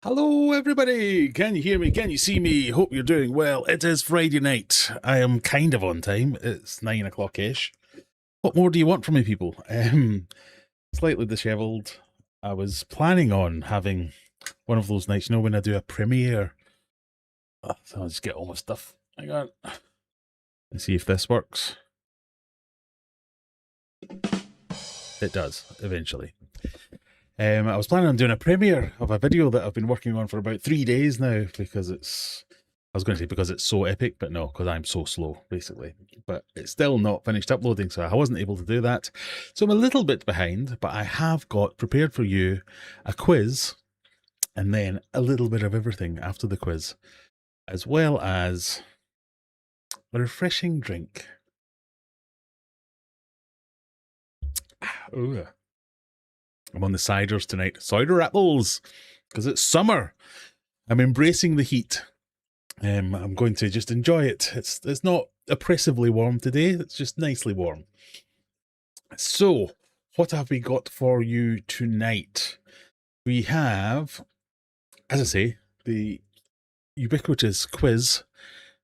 Hello everybody! Can you hear me? Can you see me? Hope you're doing well. It is Friday night. I am kind of on time. It's 9 o'clock-ish. What more do you want from me, people? Slightly dishevelled. I was planning on having one of those nights, you know, when I do a premiere. So I'll just get all my stuff. Hang on. Let's see if this works. It does, eventually. I was planning on doing a premiere of a video that I've been working on for about 3 days now because I was going to say because it's so epic, but no, because I'm so slow, basically. But it's still not finished uploading, so I wasn't able to do that. So I'm a little bit behind, but I have got prepared for you a quiz and then a little bit of everything after the quiz, as well as a refreshing drink. Ooh. I'm on the ciders tonight. Cider apples, because it's summer. I'm embracing the heat. I'm going to just enjoy it. It's not oppressively warm today. It's just nicely warm. So, what have we got for you tonight? We have, as I say, the ubiquitous quiz.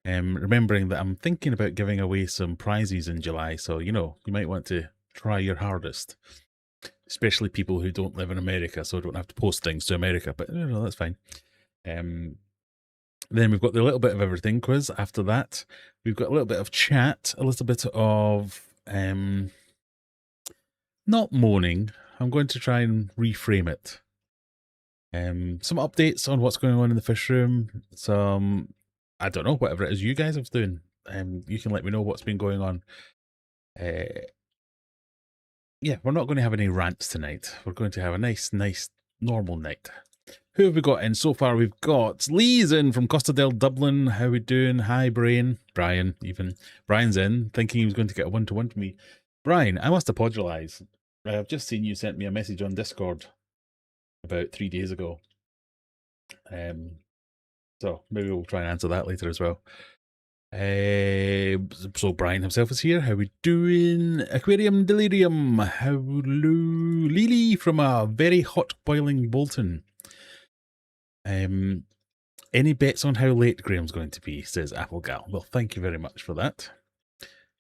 Remembering that I'm thinking about giving away some prizes in July, so you know, you might want to try your hardest. Especially people who don't live in America, so don't have to post things to America, but you know, that's fine. Then we've got the little bit of everything quiz. After that, we've got a little bit of chat, a little bit of not moaning. I'm going to try and reframe it. Some updates on what's going on in the fish room. Some, I don't know, whatever it is you guys are doing. You can let me know what's been going on. Yeah, we're not going to have any rants tonight. We're going to have a nice, normal night. Who have we got in so far? We've got Lee's in from Costa del Dublin. How we doing? Hi, Brian, even. Brian's in, thinking he was going to get a one-to-one to me. Brian, I must apologise. I've just seen you sent me a message on Discord about 3 days ago. So maybe we'll try and answer that later as well. So Brian himself is here. How we doing? Aquarium Delirium. Hello, Lily from a very hot boiling Bolton. Any bets on how late Graham's going to be? Says Applegal. Well, thank you very much for that.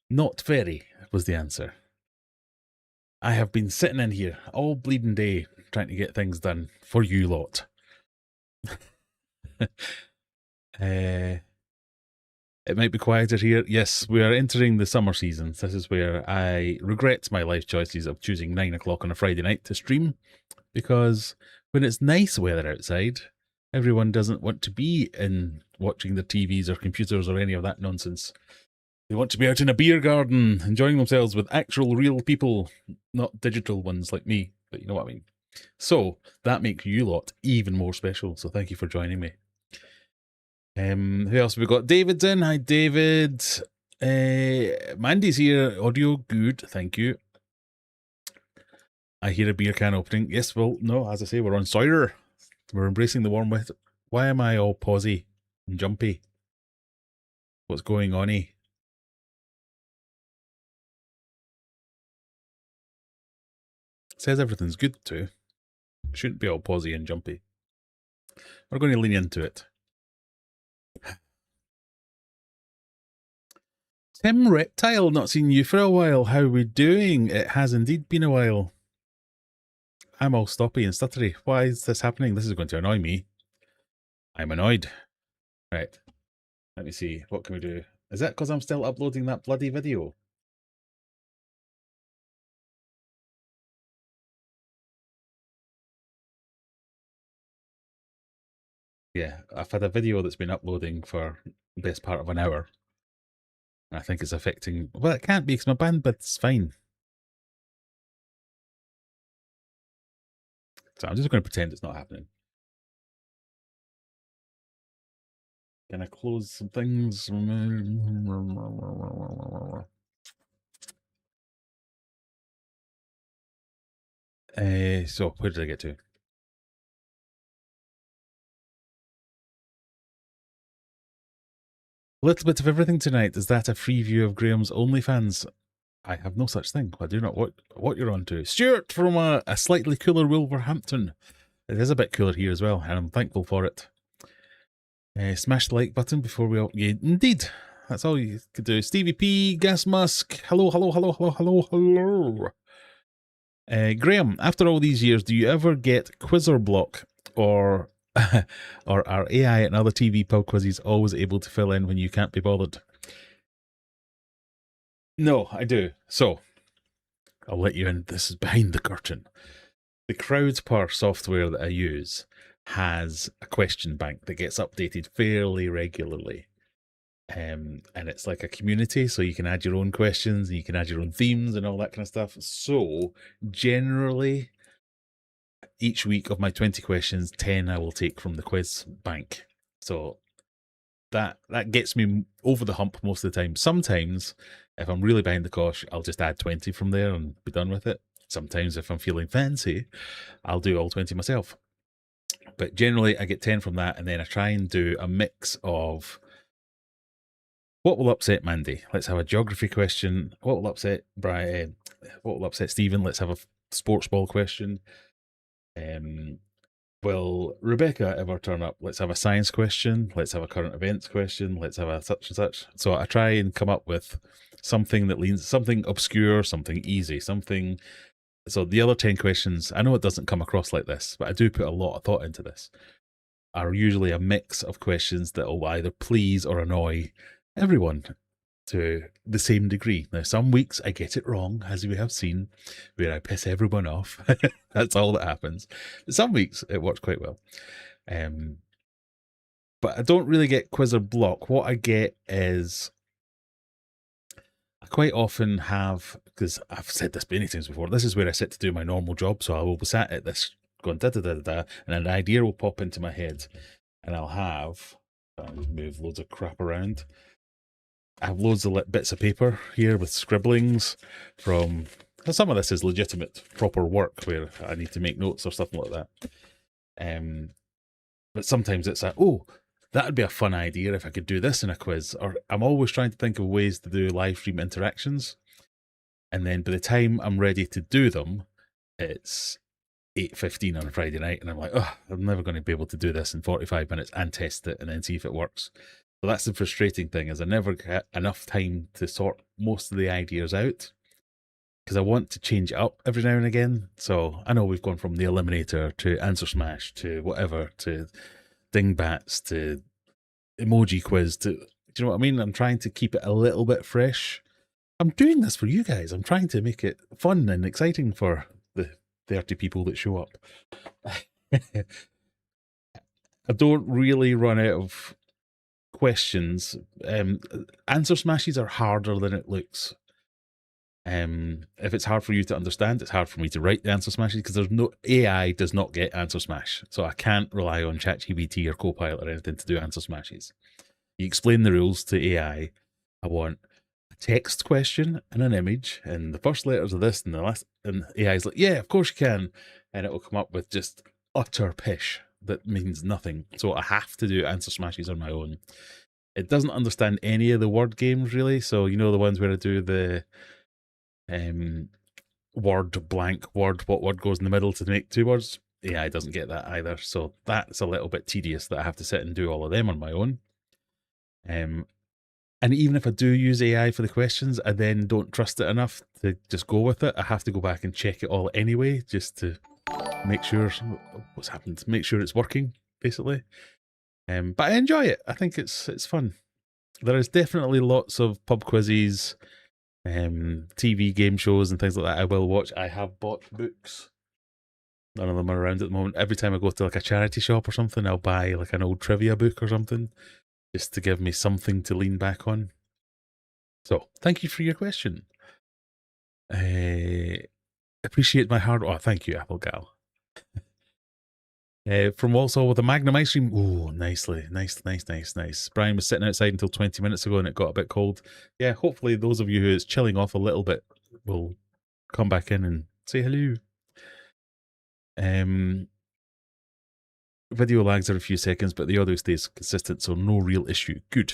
Not very was the answer. I have been sitting in here all bleeding day trying to get things done for you lot. It might be quieter here. Yes, we are entering the summer seasons. This is where I regret my life choices of choosing 9 o'clock on a Friday night to stream, because when it's nice weather outside, everyone doesn't want to be in watching their TVs or computers or any of that nonsense. They want to be out in a beer garden, enjoying themselves with actual real people, not digital ones like me, but you know what I mean. So that makes you lot even more special, so thank you for joining me. Who else have we got? David's in. Hi, David. Mandy's here. Audio good. Thank you. I hear a beer can opening. Yes, well, no, as I say, we're on cider. We're embracing the warm weather. Why am I all pausey and jumpy? What's going on-y? It says everything's good too. Shouldn't be all pausey and jumpy. We're going to lean into it. Tim Reptile, not seen you for a while. How are we doing? It has indeed been a while. I'm all stoppy and stuttery. Why is this happening? This is going to annoy me. I'm annoyed. Right. Let me see. What can we do? Is that because I'm still uploading that bloody video? Yeah, I've had a video that's been uploading for the best part of an hour. I think it's affecting... Well, it can't be because my bandwidth's fine. So I'm just going to pretend it's not happening. Can I close some things? So, where did I get to? A little bit of everything tonight. Is that a free view of Graham's OnlyFans? I have no such thing. I do not what you're on to. Stuart from a slightly cooler Wolverhampton It is a bit cooler here as well, and I'm thankful for it. Smash the like button before we all... Yeah, indeed. That's all you could do. Stevie P, Gas Musk. Hello, hello, hello, hello, hello, hello. Graham, after all these years, do you ever get quizzer block, or or are AI and other TV pub quizzes always able to fill in when you can't be bothered? No, I do. So, I'll let you in. This is behind the curtain. The Crowdpur software that I use has a question bank that gets updated fairly regularly. And it's like a community, so you can add your own questions, and you can add your own themes and all that kind of stuff. So generally, each week of my 20 questions, 10 I will take from the quiz bank. So that gets me over the hump most of the time. Sometimes, if I'm really behind the cosh, I'll just add 20 from there and be done with it. Sometimes, if I'm feeling fancy, I'll do all 20 myself. But generally, I get 10 from that, and then I try and do a mix of what will upset Mandy. Let's have a geography question. What will upset Brian? What will upset Stephen? Let's have a sports ball question. Will Rebecca ever turn up? Let's have a science question. Let's have a current events question. Let's have a such and such. So I try and come up with something that leans, something obscure, something easy, something. So the other 10 questions, I know it doesn't come across like this, but I do put a lot of thought into this, are usually a mix of questions that will either please or annoy everyone to the same degree. Now, some weeks I get it wrong, as we have seen, where I piss everyone off. That's all that happens. But some weeks it works quite well. But I don't really get quizzer block. What I get is I quite often have, because I've said this many times before, this is where I sit to do my normal job. So I will be sat at this going da da da da da, and an idea will pop into my head, and I'll move loads of crap around. I have loads of bits of paper here with scribblings from. Some of this is legitimate, proper work where I need to make notes or something like that. But sometimes it's like, oh, that would be a fun idea if I could do this in a quiz. Or I'm always trying to think of ways to do live stream interactions. And then by the time I'm ready to do them, it's 8:15 on a Friday night, and I'm like, oh, I'm never going to be able to do this in 45 minutes and test it and then see if it works. So that's the frustrating thing, is I never get enough time to sort most of the ideas out, because I want to change it up every now and again. So I know we've gone from the Eliminator to Answer Smash to whatever, to Dingbats to Emoji Quiz to, do you know what I mean? I'm trying to keep it a little bit fresh. I'm doing this for you guys. I'm trying to make it fun and exciting for the 30 people that show up. I don't really run out of questions. Answer smashes are harder than it looks. If it's hard for you to understand, it's hard for me to write the answer smashes, because there's no AI does not get answer smash, so I can't rely on ChatGPT or Copilot or anything to do answer smashes. You explain the rules to AI. I want a text question and an image, and the first letters of this and the last, and AI's like, yeah, of course you can, and it will come up with just utter pish that means nothing. So I have to do answer smashes on my own. It doesn't understand any of the word games really, so you know the ones where I do the word blank word, what word goes in the middle to make two words. AI doesn't get that either, so that's a little bit tedious that I have to sit and do all of them on my own. And even if I do use AI for the questions, I then don't trust it enough to just go with it. I have to go back and check it all anyway, just to make sure what's happened, make sure it's working, basically. But I enjoy it. I think it's fun. There is definitely lots of pub quizzes, TV game shows and things like that I will watch. I have bought books. None of them are around at the moment. Every time I go to like a charity shop or something, I'll buy like an old trivia book or something, just to give me something to lean back on. So thank you for your question. Appreciate my hard work. Oh, thank you, Apple Gal. From Walsall with a Magnum ice cream. Oh, nicely. Nice. Brian was sitting outside until 20 minutes ago and it got a bit cold. Yeah, hopefully those of you who it's chilling off a little bit will come back in and say hello. Video lags are a few seconds, but the audio stays consistent, so no real issue. Good.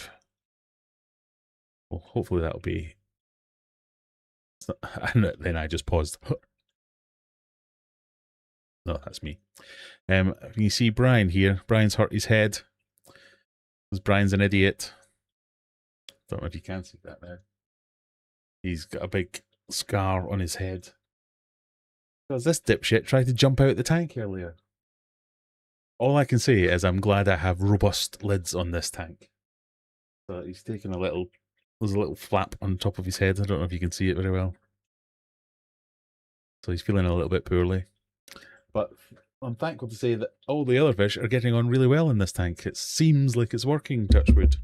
Well, hopefully that'll be... And then I just paused. No, that's me. You see Brian here. Brian's hurt his head. Because Brian's an idiot. Don't know if you can see that now. He's got a big scar on his head. Because this dipshit tried to jump out the tank earlier. All I can say is I'm glad I have robust lids on this tank. So he's taking a little... There's a little flap on top of his head. I don't know if you can see it very well. So he's feeling a little bit poorly. But I'm thankful to say that all the other fish are getting on really well in this tank. It seems like it's working, touch wood.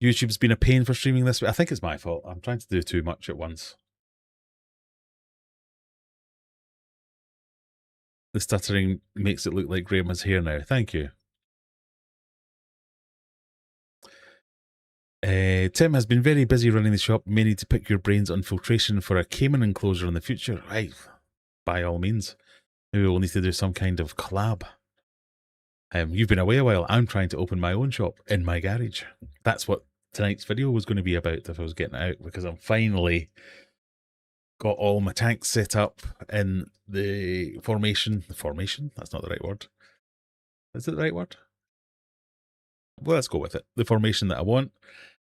YouTube's been a pain for streaming this. I think it's my fault. I'm trying to do too much at once. The stuttering makes it look like Graham is here now. Thank you. Tim has been very busy running the shop. May need to pick your brains on filtration for a caiman enclosure in the future. Right, by all means. Maybe we'll need to do some kind of collab. You've been away a while. I'm trying to open my own shop in my garage. That's what tonight's video was going to be about if I was getting it out, because I'm finally got all my tanks set up in the formation. The formation? That's not the right word. Is it the right word? Well, let's go with it. The formation that I want.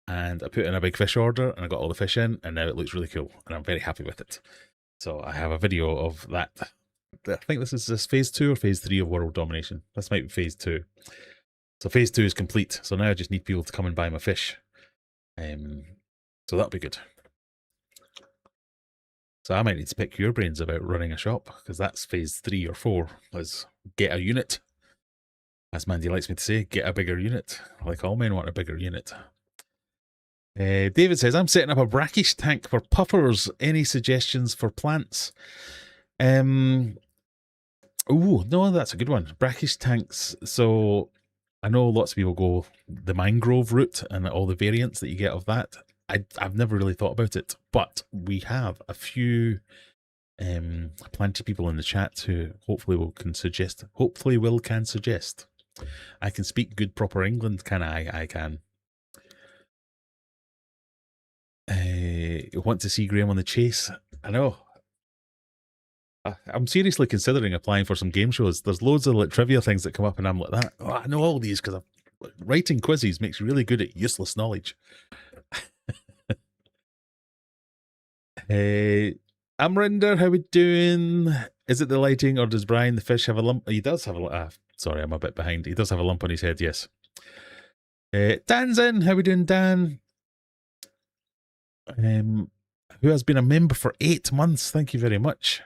And I put in a big fish order and I got all the fish in, and now it looks really cool and I'm very happy with it. So I have a video of that. I think this is phase 2 or phase 3 of world domination. This might be phase 2. So phase 2 is complete. So now I just need people to come and buy my fish. So that'll be good. So I might need to pick your brains about running a shop, because that's phase 3 or 4. Is get a unit. As Mandy likes me to say, get a bigger unit. Like all men want a bigger unit. David says, I'm setting up a brackish tank for puffers. Any suggestions for plants? Oh, no, that's a good one. Brackish tanks. So I know lots of people go the mangrove route and all the variants that you get of that. I've never really thought about it, but we have a few planty people in the chat who hopefully can suggest. I can speak good proper England, can I? I can. Want to see Graham on the chase? I know. I'm seriously considering applying for some game shows. There's loads of like trivia things that come up, and I'm like that. Oh, I know all these because writing quizzes makes you really good at useless knowledge. Amrinder, how we doing? Is it the lighting, or does Brian the fish have a lump? He does have a. Sorry, I'm a bit behind. He does have a lump on his head. Yes. Dan's in. How we doing, Dan? Who has been a member for 8 months? Thank you very much.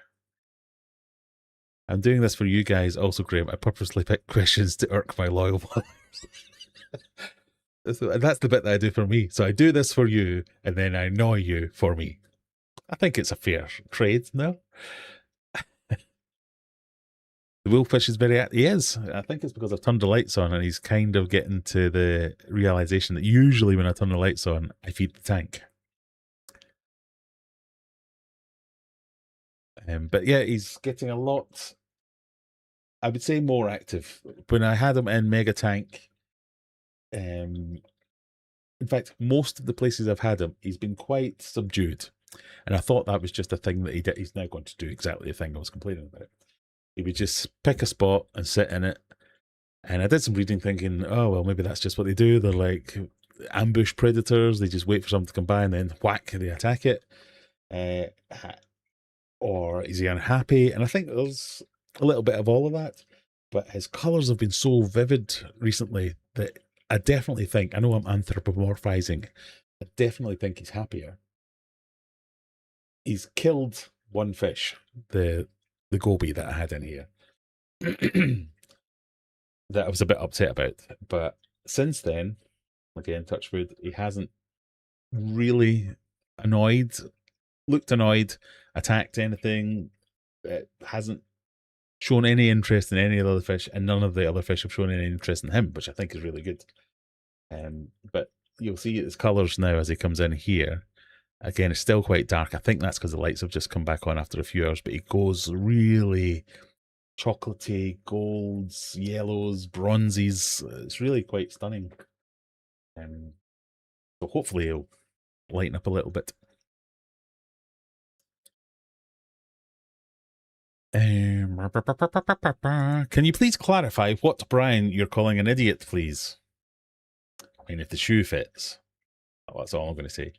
I'm doing this for you guys also, Graham. I purposely pick questions to irk my loyal followers. That's the bit that I do for me. So I do this for you, and then I annoy you for me. I think it's a fair trade, no? The wolffish is very... He is. I think it's because I've turned the lights on, and he's kind of getting to the realization that usually when I turn the lights on, I feed the tank. But yeah, he's getting a lot... I would say more active. When I had him in Mega Tank, in fact, most of the places I've had him, he's been quite subdued. And I thought that was just a thing that he did. He's now going to do exactly the thing I was complaining about. He would just pick a spot and sit in it. And I did some reading thinking, oh, well, maybe that's just what they do. They're like ambush predators. They just wait for something to come by and then whack, they attack it. Or is he unhappy? And I think there's a little bit of all of that, but his colours have been so vivid recently that I definitely think, I know I'm anthropomorphizing, I definitely think he's happier. He's killed one fish, the goby that I had in here, that I was a bit upset about. But since then, again, touch wood, he hasn't really looked annoyed, attacked anything. It hasn't shown any interest in any of the other fish, and none of the other fish have shown any interest in him, which I think is really good. But you'll see his colours now as he comes in here. Again, it's still quite dark. I think that's because the lights have just come back on after a few hours, but he goes really chocolatey, golds, yellows, bronzes. It's really quite stunning. So hopefully he'll lighten up a little bit. Can you please clarify what Brian you're calling an idiot, please? I mean, if the shoe fits. Oh, that's all I'm going to say.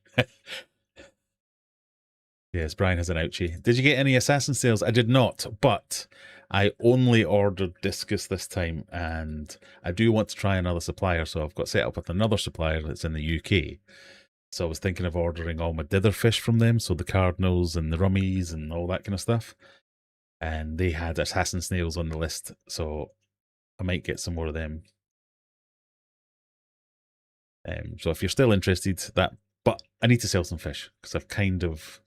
Yes, Brian has an ouchie. Did you get any assassin sales? I did not, but I only ordered discus this time, and I do want to try another supplier, so I've got set up with another supplier that's in the UK. So I was thinking of ordering all my dither fish from them, so the cardinals and the rummies and all that kind of stuff. And they had assassin snails on the list, so I might get some more of them. So if you're still interested, but I need to sell some fish because I've kind of,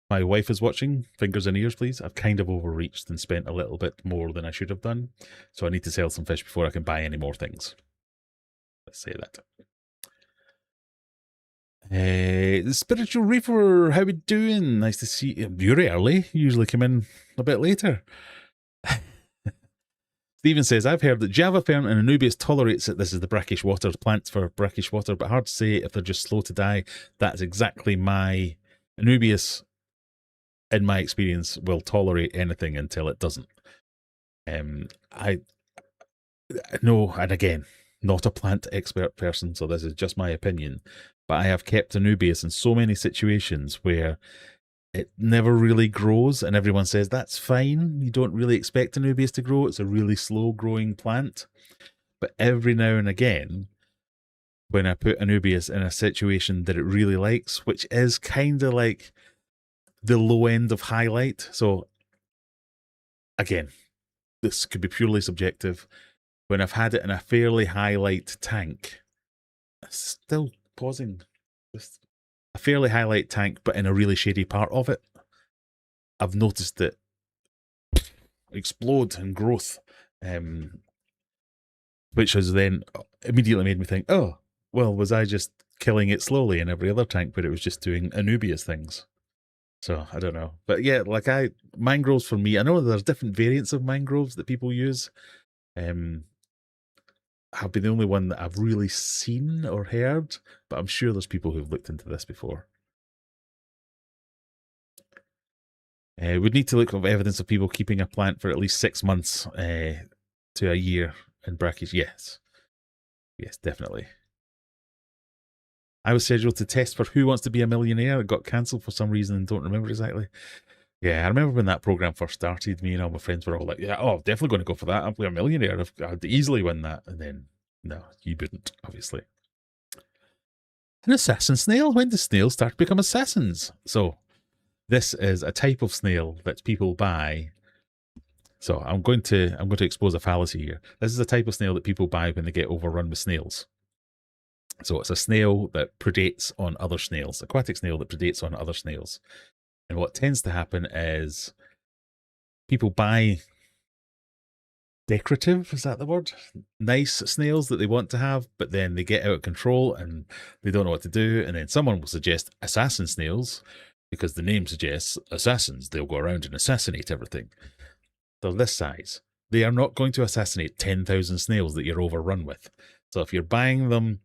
my wife is watching, fingers and ears, please. I've kind of overreached and spent a little bit more than I should have done. So I need to sell some fish before I can buy any more things. Let's say that. The Spiritual Reaper, how we doing? Nice to see you. You're early. You usually come in a bit later. Stephen says, I've heard that Java Fern and Anubias tolerates it. This is the brackish water, plants for brackish water, but hard to say if they're just slow to die. That's exactly my Anubias, in my experience, will tolerate anything until it doesn't. I no, and again, not a plant expert person, so this is just my opinion. But I have kept Anubias in so many situations where it never really grows, and everyone says that's fine. You don't really expect Anubias to grow. It's a really slow growing plant. But every now and again, when I put Anubias in a situation that it really likes, which is kind of like the low end of highlight. So again, this could be purely subjective. When I've had it in a fairly highlight tank, still pausing, just a fairly highlight tank, but in a really shady part of it, I've noticed it explode in growth, which has then immediately made me think, oh, well, was I just killing it slowly in every other tank, but it was just doing Anubias things? So I don't know. But yeah, like mangroves for me, I know there's different variants of mangroves that people use. Have been the only one that I've really seen or heard, but I'm sure there's people who've looked into this before. We'd need to look at evidence of people keeping a plant for at least 6 months to a year in brackish. Yes. Yes, definitely. I was scheduled to test for Who Wants to Be a Millionaire. It got cancelled for some reason and don't remember exactly. Yeah, I remember when that program first started, me and all my friends were all like, yeah, oh, definitely going to go for that. I'll be a millionaire. I'd easily win that. And then, no, you wouldn't, obviously. An assassin snail? When do snails start to become assassins? So, this is a type of snail that people buy. So, I'm going to expose a fallacy here. This is a type of snail that people buy when they get overrun with snails. So, it's a snail that predates on other snails, aquatic snail that predates on other snails. And what tends to happen is people buy decorative, is that the word? Nice snails that they want to have, but then they get out of control and they don't know what to do. And then someone will suggest assassin snails because the name suggests assassins. They'll go around and assassinate everything. They're this size. They are not going to assassinate 10,000 snails that you're overrun with. So if you're buying them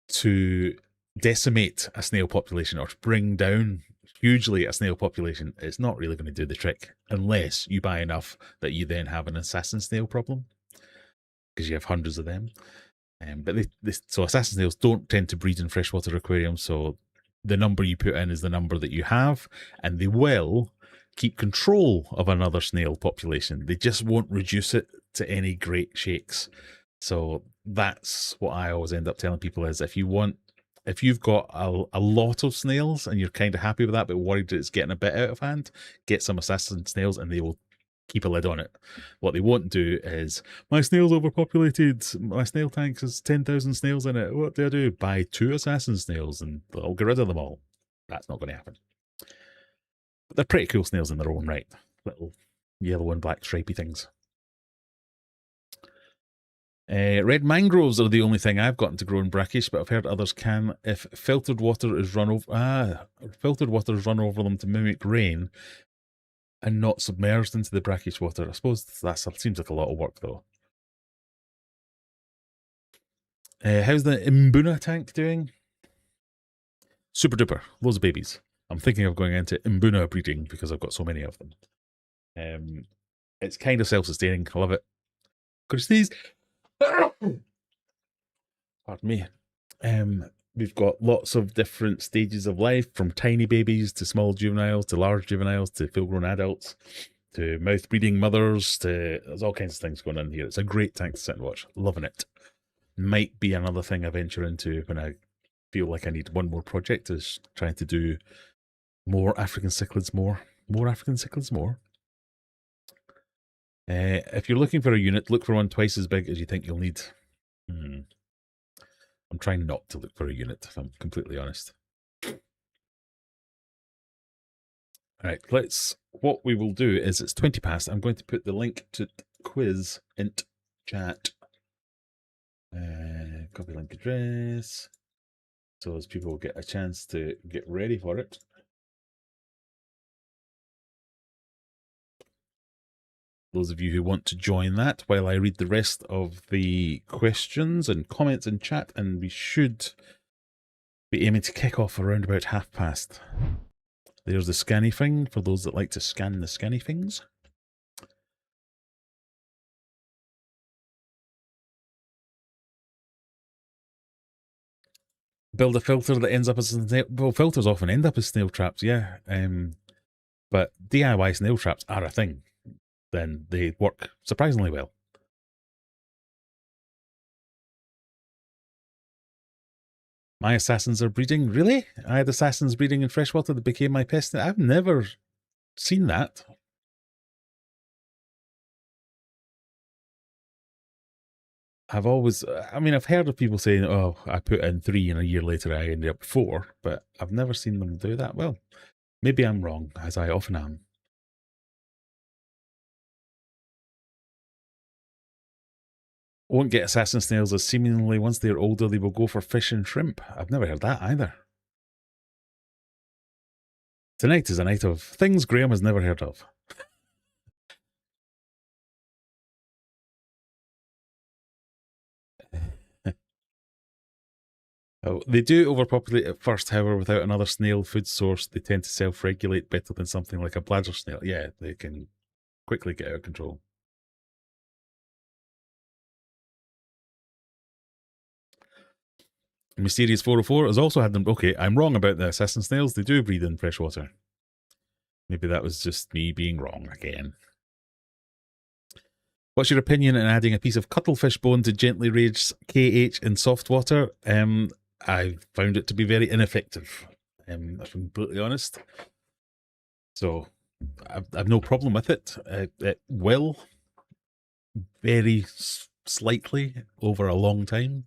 to decimate a snail population or to bring down hugely a snail population, it's not really going to do the trick unless you buy enough that you then have an assassin snail problem because you have hundreds of them. But so assassin snails don't tend to breed in freshwater aquariums, so the number you put in is the number that you have, and they will keep control of another snail population. They just won't reduce it to any great shakes. So that's what I always end up telling people is if you've got a lot of snails and you're kind of happy with that, but worried that it's getting a bit out of hand, get some assassin snails and they will keep a lid on it. What they won't do is, my snail's overpopulated, my snail tank has 10,000 snails in it. What do? Buy 2 assassin snails and I'll get rid of them all. That's not going to happen. But they're pretty cool snails in their own right. Little yellow and black stripy things. Red mangroves are the only thing I've gotten to grow in brackish, but I've heard others can if filtered water is run over. Filtered water is run over them to mimic rain, and not submerged into the brackish water. I suppose that seems like a lot of work, though. How's the Mbuna tank doing? Super duper. Loads of babies. I'm thinking of going into Mbuna breeding because I've got so many of them. It's kind of self-sustaining. I love it. Could you sneeze? Pardon me. We've got lots of different stages of life, from tiny babies to small juveniles to large juveniles to full-grown adults to mouth breeding mothers to there's all kinds of things going on here. It's a great tank to sit and watch. Loving it. Might be another thing I venture into when I feel like I need one more project, is trying to do more African cichlids, more African cichlids, more. If you're looking for a unit, look for one twice as big as you think you'll need. I'm trying not to look for a unit, if I'm completely honest. All right, what we will do is, it's 20 past. I'm going to put the link to quiz in chat. Copy link address, so as people get a chance to get ready for it. Those of you who want to join that while I read the rest of the questions and comments in chat, and we should be aiming to kick off around about past. There's the scanny thing for those that like to scan the scanny things. Build a filter that ends up as snail. Well, filters often end up as snail traps, yeah. But DIY snail traps are a thing. Then they work surprisingly well. My assassins are breeding? Really? I had assassins breeding in freshwater that became my pest. I've never seen that. I've always, I mean, I've heard of people saying, oh, I put in 3 and a year later I ended up 4, but I've never seen them do that. Well, maybe I'm wrong, as I often am. Won't get assassin snails, as seemingly once they're older they will go for fish and shrimp. I've never heard that either. Tonight is a night of things Graham has never heard of. Oh, they do overpopulate at first, however, without another snail food source, they tend to self-regulate better than something like a bladder snail. Yeah, they can quickly get out of control. Mysterious 404 has also had them. Okay, I'm wrong about the assassin snails. They do breed in freshwater. Maybe that was just me being wrong again. What's your opinion on adding a piece of cuttlefish bone to gently raise KH in soft water? I found it to be very ineffective, if I'm completely honest. So I've no problem with it. It will vary slightly over a long time.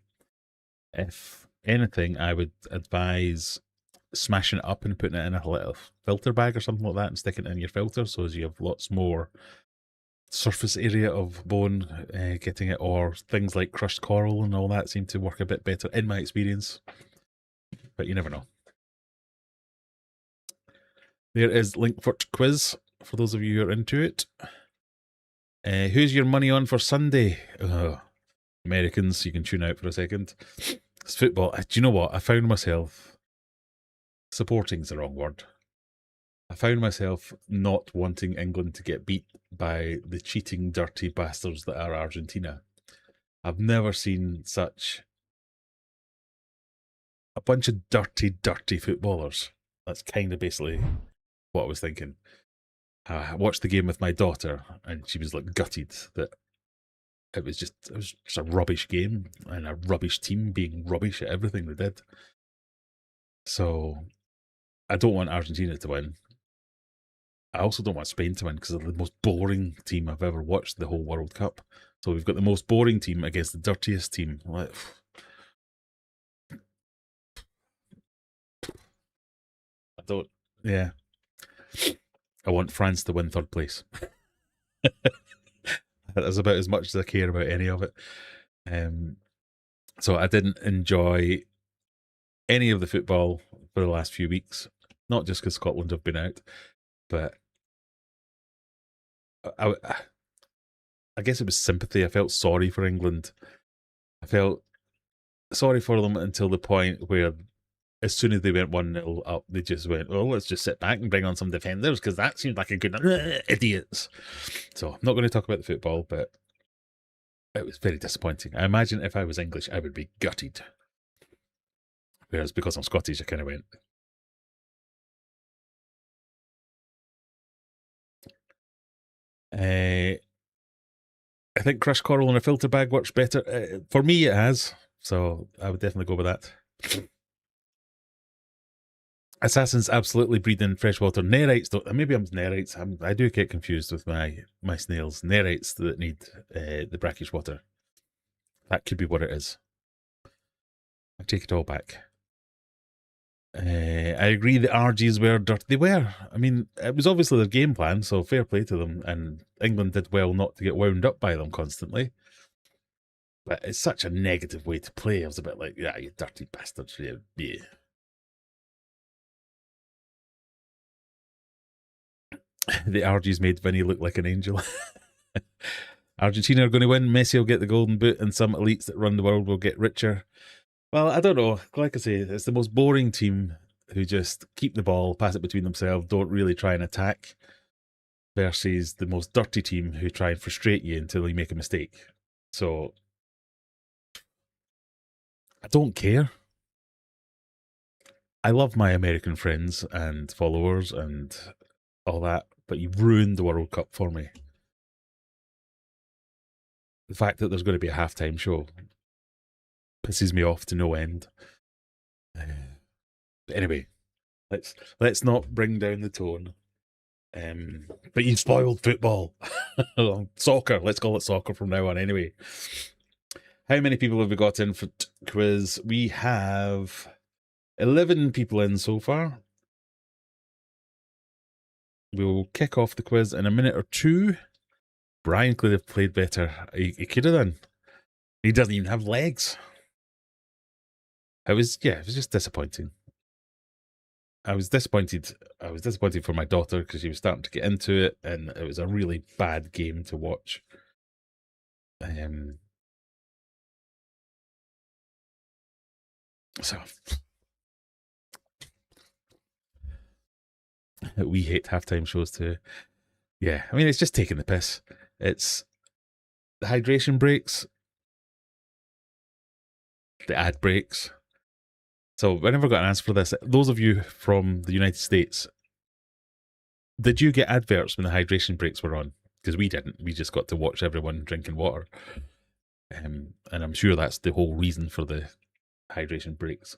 If anything, I would advise smashing it up and putting it in a little filter bag or something like that and sticking it in your filter, so as you have lots more surface area of bone getting it, or things like crushed coral and all that seem to work a bit better in my experience, but you never know. There is Linkfort quiz for those of you who are into it. Who's your money on for Sunday? Americans, you can tune out for a second. It's football. Do you know what? I found myself, supporting's the wrong word. I found myself not wanting England to get beat by the cheating, dirty bastards that are Argentina. I've never seen such a bunch of dirty, dirty footballers. That's kind of basically what I was thinking. I watched the game with my daughter, and she was like gutted that it was just a rubbish game and a rubbish team being rubbish at everything they did. So I don't want Argentina to win. I also don't want Spain to win because they're the most boring team I've ever watched the whole World Cup. So we've got the most boring team against the dirtiest team. I don't, yeah. I want France to win 3rd place. That's about as much as I care about any of it. So I didn't enjoy any of the football for the last few weeks, not just because Scotland have been out, but I guess it was sympathy. I felt sorry for England. I felt sorry for them until the point where as soon as they went 1-0 up, they just went, oh, let's just sit back and bring on some defenders because that seemed like a good idiots. So I'm not going to talk about the football, but it was very disappointing. I imagine if I was English, I would be gutted. Whereas because I'm Scottish, I kind of went. I think crushed coral in a filter bag works better. For me, it has. So I would definitely go with that. Assassins absolutely breed in freshwater. Nerites don't. Maybe I'm nerites. I do get confused with my snails. Nerites that need the brackish water. That could be what it is. I take it all back. I agree the RGs were dirty. They were. I mean, it was obviously their game plan, so fair play to them. And England did well not to get wound up by them constantly. But it's such a negative way to play. I was a bit like, yeah, you dirty bastards. Yeah. The RGs made Vinny look like an angel. Argentina are going to win. Messi will get the golden boot, and some elites that run the world will get richer. Well, I don't know. Like I say, it's the most boring team who just keep the ball, pass it between themselves, don't really try and attack, versus the most dirty team who try and frustrate you until you make a mistake. So, I don't care. I love my American friends and followers and all that, but you've ruined the World Cup for me. The fact that there's going to be a halftime show pisses me off to no end. But anyway, let's not bring down the tone. But you spoiled football. Soccer. Let's call it soccer from now on anyway. How many people have we got in for quiz? We have 11 people in so far. We'll kick off the quiz in a minute or two. Brian could have played better. He could have done. He doesn't even have legs. It was just disappointing. I was disappointed for my daughter because she was starting to get into it, and it was a really bad game to watch. So we hate halftime shows too. Yeah, I mean, it's just taking the piss. It's the hydration breaks, the ad breaks. So I never got an answer for this. Those of you from the United States, did you get adverts when the hydration breaks were on? Because we didn't. We just got to watch everyone drinking water. And I'm sure that's the whole reason for the hydration breaks.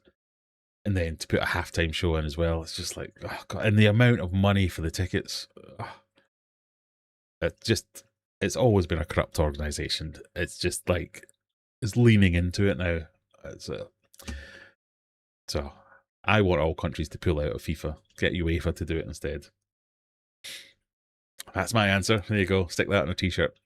And then to put a halftime show in as well, it's just like, oh God. And the amount of money for the tickets, it's always been a corrupt organisation. It's just like, it's leaning into it now. So I want all countries to pull out of FIFA, get UEFA to do it instead. That's my answer. There you go. Stick that on a t-shirt.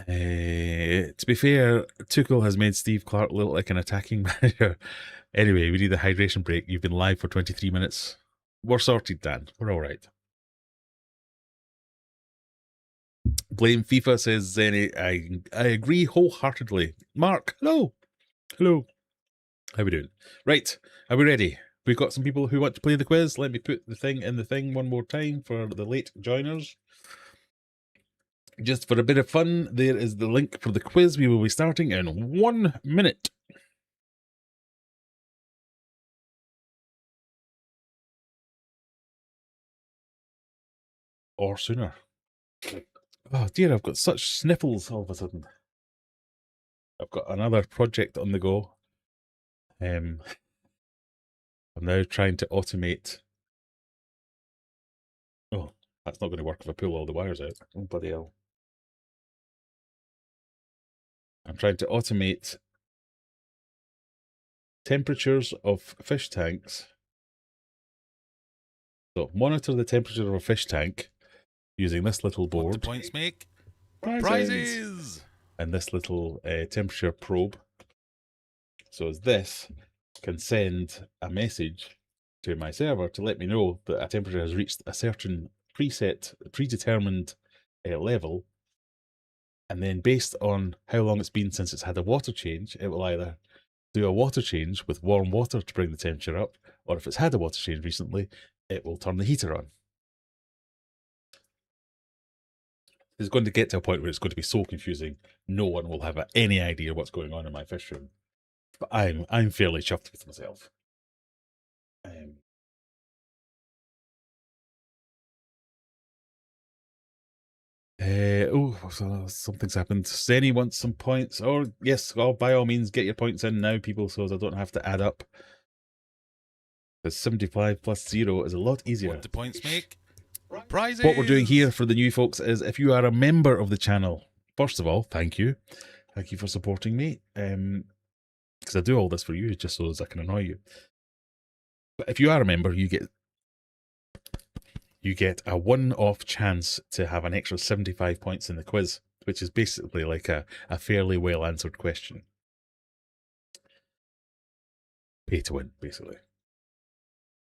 To be fair, Tuchel has made Steve Clark look like an attacking manager. Anyway, we need a hydration break. You've been live for 23 minutes. We're sorted, Dan. We're all right. Blame FIFA, says Zenny. I agree wholeheartedly. Mark, hello. Hello. How we doing? Right, are we ready? We've got some people who want to play the quiz. Let me put the thing in the thing one more time for the late joiners. Just for a bit of fun, there is the link for the quiz. We will be starting in 1 minute. Or sooner. Oh dear, I've got such sniffles all of a sudden. I've got another project on the go. I'm now trying to automate. Oh, that's not going to work if I pull all the wires out. Oh, bloody hell. I'm trying to automate temperatures of fish tanks. So monitor the temperature of a fish tank using this little board. What do points make? Prizes! And this little temperature probe. So as this can send a message to my server to let me know that a temperature has reached a certain predetermined level. And then based on how long it's been since it's had a water change, it will either do a water change with warm water to bring the temperature up, or if it's had a water change recently, it will turn the heater on. It's going to get to a point where it's going to be so confusing, no one will have any idea what's going on in my fish room. But I'm fairly chuffed with myself. So something's happened. Zenny wants some points. Or yes, well, by all means, get your points in now, people, so I don't have to add up. Because 75 plus 0 is a lot easier. What do points make? Prizes! What we're doing here for the new folks is, if you are a member of the channel, first of all, thank you. Thank you for supporting me. Because I do all this for you, just so as I can annoy you. But if you are a member, you get a one-off chance to have an extra 75 points in the quiz, which is basically like a fairly well-answered question. Pay to win, basically.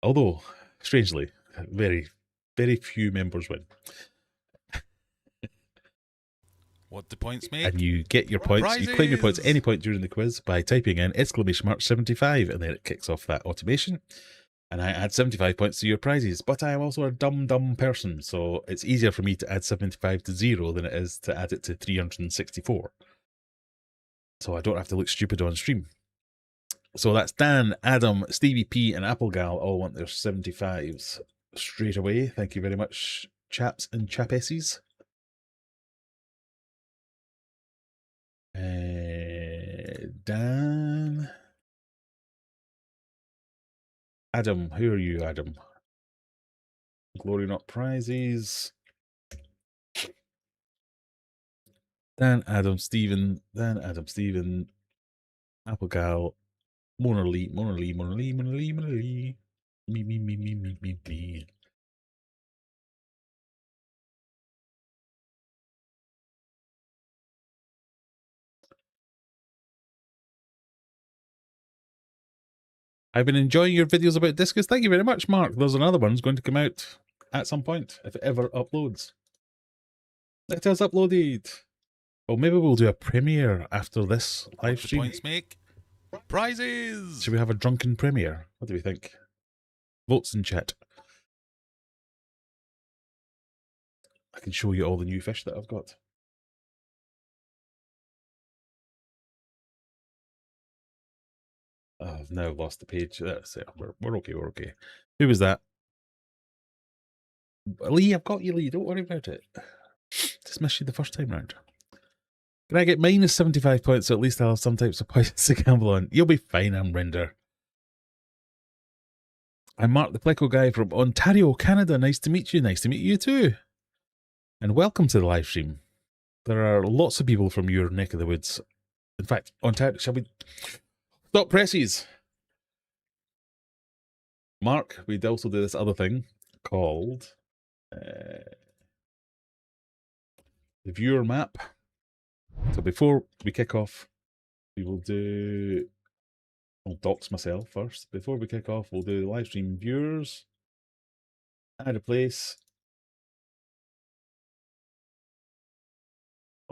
Although, strangely, very, very few members win. What do points make? And you get your points, Prizes! you claim your points at any point during the quiz by typing in !75, and then it kicks off that automation. And I add 75 points to your prizes. But I am also a dumb person, so it's easier for me to add 75 to 0 than it is to add it to 364. So I don't have to look stupid on stream. So that's Dan, Adam, Stevie P, and Applegal all want their 75s straight away. Thank you very much, chaps and chapesses. Dan. Adam, who are you, Adam? Glory not prizes. Dan, Adam, Stephen, Applegal, Mona Lee. Me. I've been enjoying your videos about discus. Thank you very much, Mark. There's another one's going to come out at some point, if it ever uploads. It has uploaded. Well, maybe we'll do a premiere after this live stream. Points make? Prizes! Should we have a drunken premiere? What do we think? Votes in chat. I can show you all the new fish that I've got. Oh, I've now lost the page. That's it. We're okay. We're okay. Who was that? Lee, I've got you, Lee. Don't worry about it. Just missed you the first time round. Can I get minus 75 points so at least I'll have some types of points to gamble on? You'll be fine, I'm Render. I'm Mark the Pleco guy from Ontario, Canada. Nice to meet you. Nice to meet you too. And welcome to the live stream. There are lots of people from your neck of the woods. In fact, Ontario, shall we... Stop presses! Mark, we'd also do this other thing called the viewer map. So before we kick off, we will do... I'll dox myself first. Before we kick off, we'll do the live stream viewers. Add a place.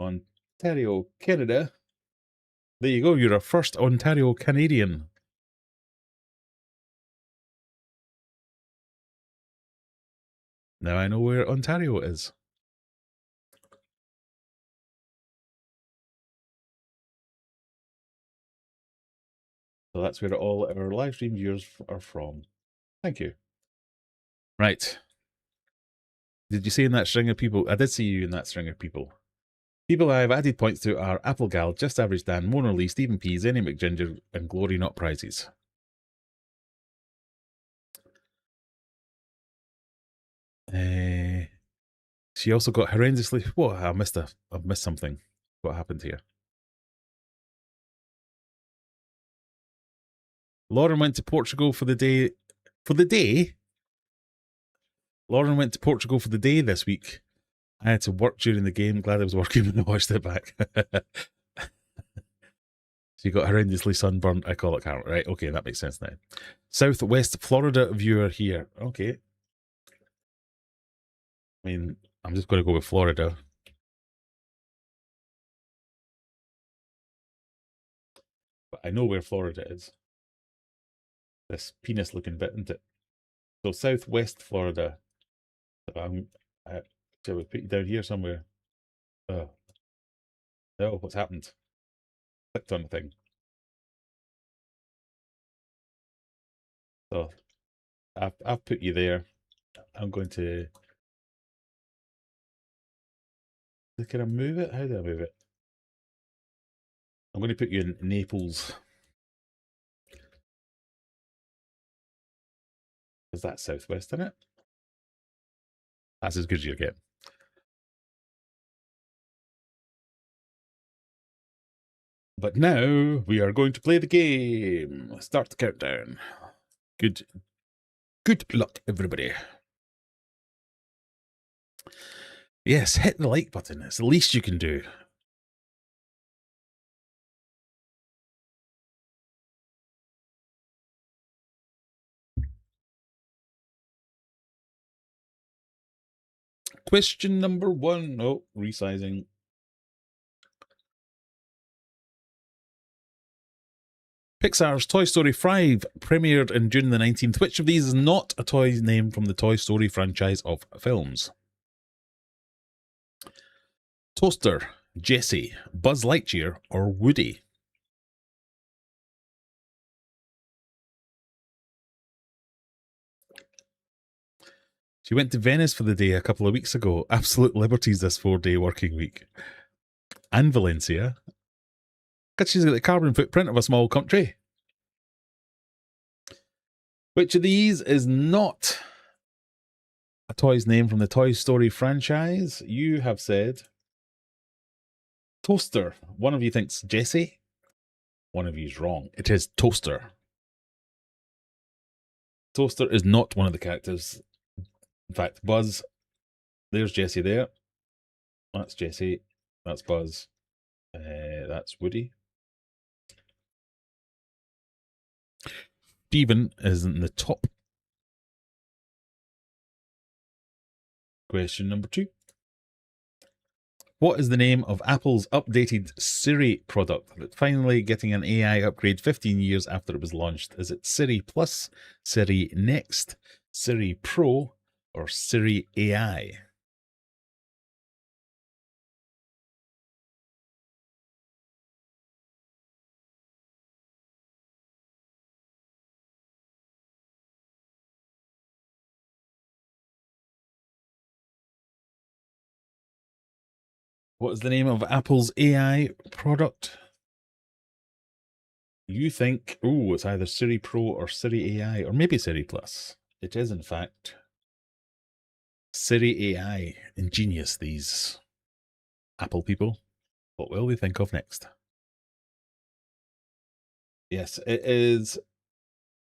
Ontario, Canada. There you go. You're our first Ontario Canadian. Now I know where Ontario is. So that's where all our live stream viewers are from. Thank you. Right. Did you see in that string of people? I did see you in that string of people. People I've added points to are Applegal, Just Average Dan, Mona Lee, Stephen P, Zenny McGinger, and Glory Not Prizes. She also got horrendously... Whoa, I've missed something. What happened here? Lauren went to Portugal for the day... For the day? Lauren went to Portugal for the day this week. I had to work during the game. Glad I was working when I watched it back. She got horrendously sunburned. I call it karma. Right, okay, that makes sense now. Southwest Florida viewer here. Okay. I mean, I'm just going to go with Florida. But I know where Florida is. This penis-looking bit, isn't it? So southwest Florida. Shall we put you down here somewhere? Oh, no, what's happened? Clicked on the thing. So I've put you there. I'm going to... Can I move it? How do I move it? I'm going to put you in Naples. Is that southwest, isn't it? That's as good as you get. But now we are going to play the game. Start the countdown. Good luck, everybody. Yes, hit the like button. It's the least you can do. Question number 1. Oh, resizing. Pixar's Toy Story 5 premiered in June the 19th. Which of these is not a toy name from the Toy Story franchise of films? Toaster, Jessie, Buzz Lightyear, or Woody? She went to Venice for the day a couple of weeks ago. Absolute liberties this 4-day working week. And Valencia. Because she's got the carbon footprint of a small country. Which of these is not a toy's name from the Toy Story franchise? You have said Toaster. One of you thinks Jessie. One of you is wrong. It is Toaster. Toaster is not one of the characters. In fact, Buzz, there's Jessie there. That's Jessie. That's Buzz. That's Woody. Stephen is in the top. Question number 2. What is the name of Apple's updated Siri product that's finally getting an AI upgrade 15 years after it was launched? Is it Siri Plus, Siri Next, Siri Pro, or Siri AI? What is the name of Apple's AI product? You think, oh, it's either Siri Pro or Siri AI, or maybe Siri Plus. It is, in fact, Siri AI. Ingenious, these Apple people. What will they think of next? Yes, it is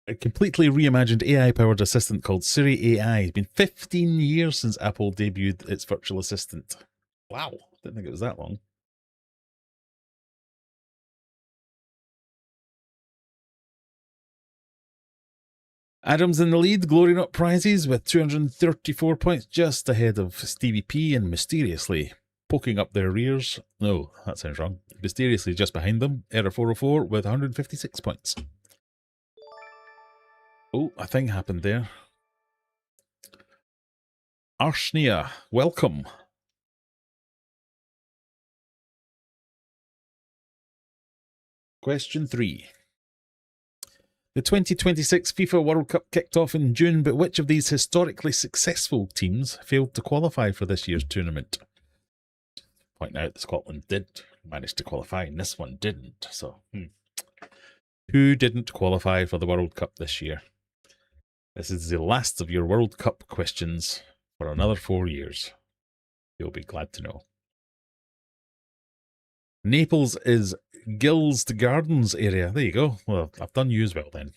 a completely reimagined AI-powered assistant called Siri AI. It's been 15 years since Apple debuted its virtual assistant. Wow, didn't think it was that long. Adam's in the lead, glorying up prizes with 234 points, just ahead of Stevie P, and mysteriously poking up their rears. No, that sounds wrong. Mysteriously just behind them, Error 404 with 156 points. Oh, a thing happened there. Arshnia, welcome. Question 3. The 2026 FIFA World Cup kicked off in June, but which of these historically successful teams failed to qualify for this year's tournament? Point out that Scotland did manage to qualify, and this one didn't. So, who didn't qualify for the World Cup this year? This is the last of your World Cup questions for another 4 years. You'll be glad to know. Naples is Gilsed Gardens area. There you go. Well, I've done you as well then.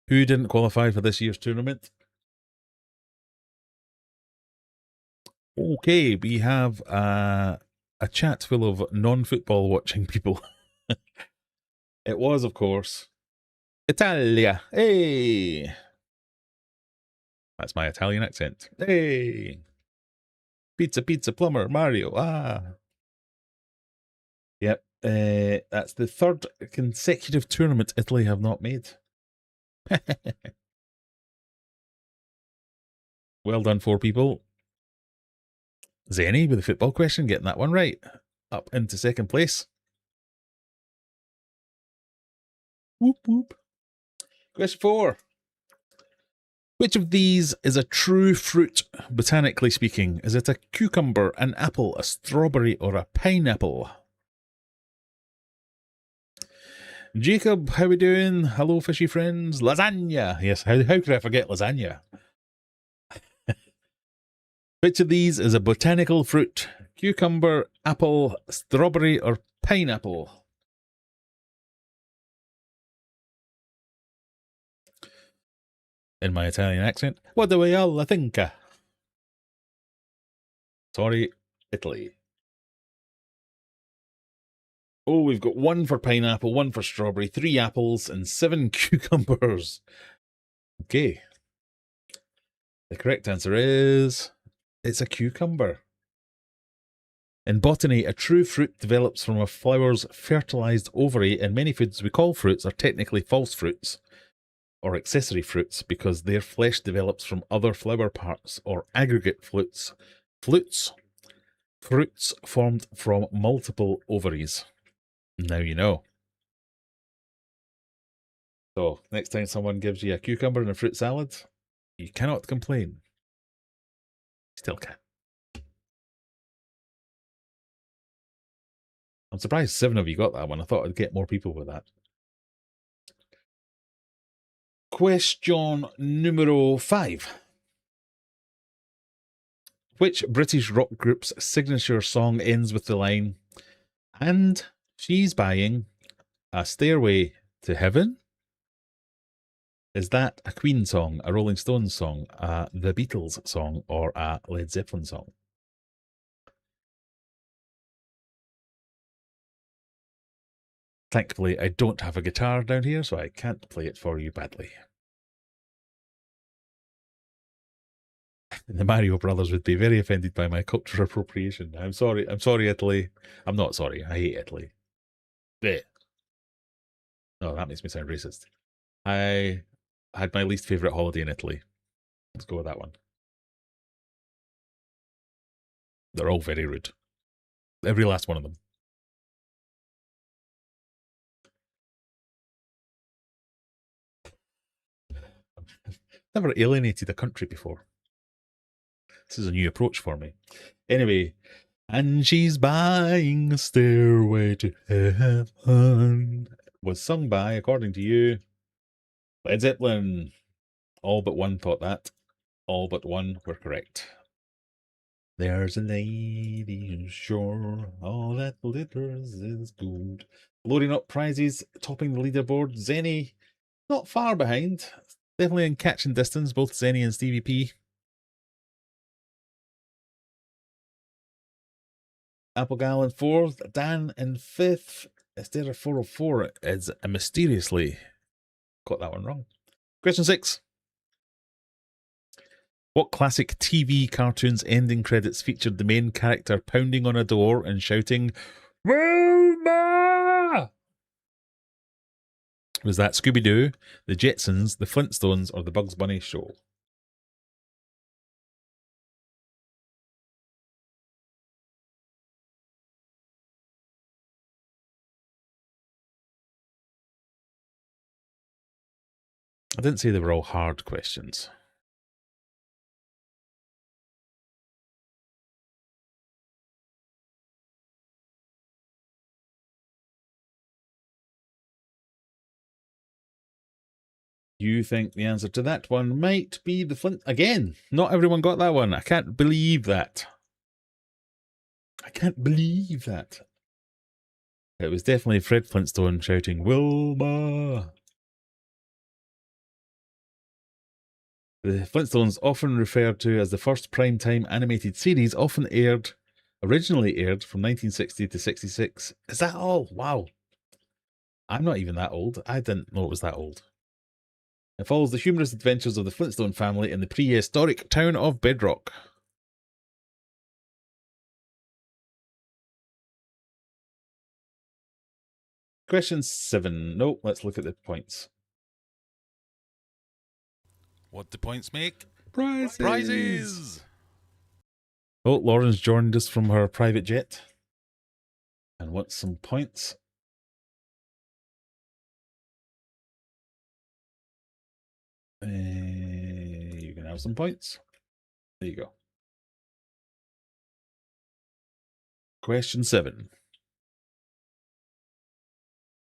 Who didn't qualify for this year's tournament? Okay, we have a chat full of non-football watching people. It was, of course, Italia. Hey! That's my Italian accent. Hey! Pizza, pizza, plumber, Mario. Ah! Yep, That's the third consecutive tournament Italy have not made. Well done, 4 people. Zenny with the football question, getting that one right. Up into second place. Whoop, whoop. Question 4. Which of these is a true fruit, botanically speaking? Is it a cucumber, an apple, a strawberry, or a pineapple? Jacob, how we doing? Hello, fishy friends. Lasagna. Yes, how could I forget lasagna? Which of these is a botanical fruit? Cucumber, apple, strawberry, or pineapple? In my Italian accent, what do we all think? Sorry, Italy. Oh, we've got 1 for pineapple, 1 for strawberry, 3 apples, and 7 cucumbers. Okay. The correct answer is it's a cucumber. In botany, a true fruit develops from a flower's fertilized ovary, and many foods we call fruits are technically false fruits or accessory fruits because their flesh develops from other flower parts or aggregate fruits formed from multiple ovaries. Now you know. So, next time someone gives you a cucumber and a fruit salad, you cannot complain. Still can. I'm surprised 7 of you got that one. I thought I'd get more people with that. Question numero 5. Which British rock group's signature song ends with the line, "And she's buying a stairway to heaven"? Is that a Queen song, a Rolling Stones song, a The Beatles song, or a Led Zeppelin song? Thankfully, I don't have a guitar down here, so I can't play it for you badly. The Mario Brothers would be very offended by my cultural appropriation. I'm sorry, Italy. I'm not sorry. I hate Italy. Blech. No, that makes me sound racist. I had my least favourite holiday in Italy. Let's go with that one. They're all very rude. Every last one of them. Never alienated a country before. This is a new approach for me. Anyway, and she's buying a stairway to heaven was sung by, according to you, Led Zeppelin. All but 1 thought that. All but 1 were correct. There's a lady who's sure all that glitters is gold. Loading up prizes, topping the leaderboard. Zenny, not far behind. Definitely in catching distance, both Zenny and Stevie P. Applegal in 4th, Dan in 5th. Instead of 404, it's mysteriously got that one wrong. Question 6. What classic TV cartoon's ending credits featured the main character pounding on a door and shouting, "Wilma!" Was that Scooby-Doo, the Jetsons, the Flintstones, or the Bugs Bunny show? I didn't say they were all hard questions. You think the answer to that one might be the Flint... Again, not everyone got that one. I can't believe that. I can't believe that. It was definitely Fred Flintstone shouting, "Wilma!" The Flintstones, often referred to as the first primetime animated series, originally aired from 1960 to 66. Is that all? Wow. I'm not even that old. I didn't know it was that old. It follows the humorous adventures of the Flintstone family in the prehistoric town of Bedrock. Question 7. No, let's look at the points. What do points make? Prizes! Prizes! Oh, Lauren's joined us from her private jet and wants some points. You can have some points. There you go. Question 7.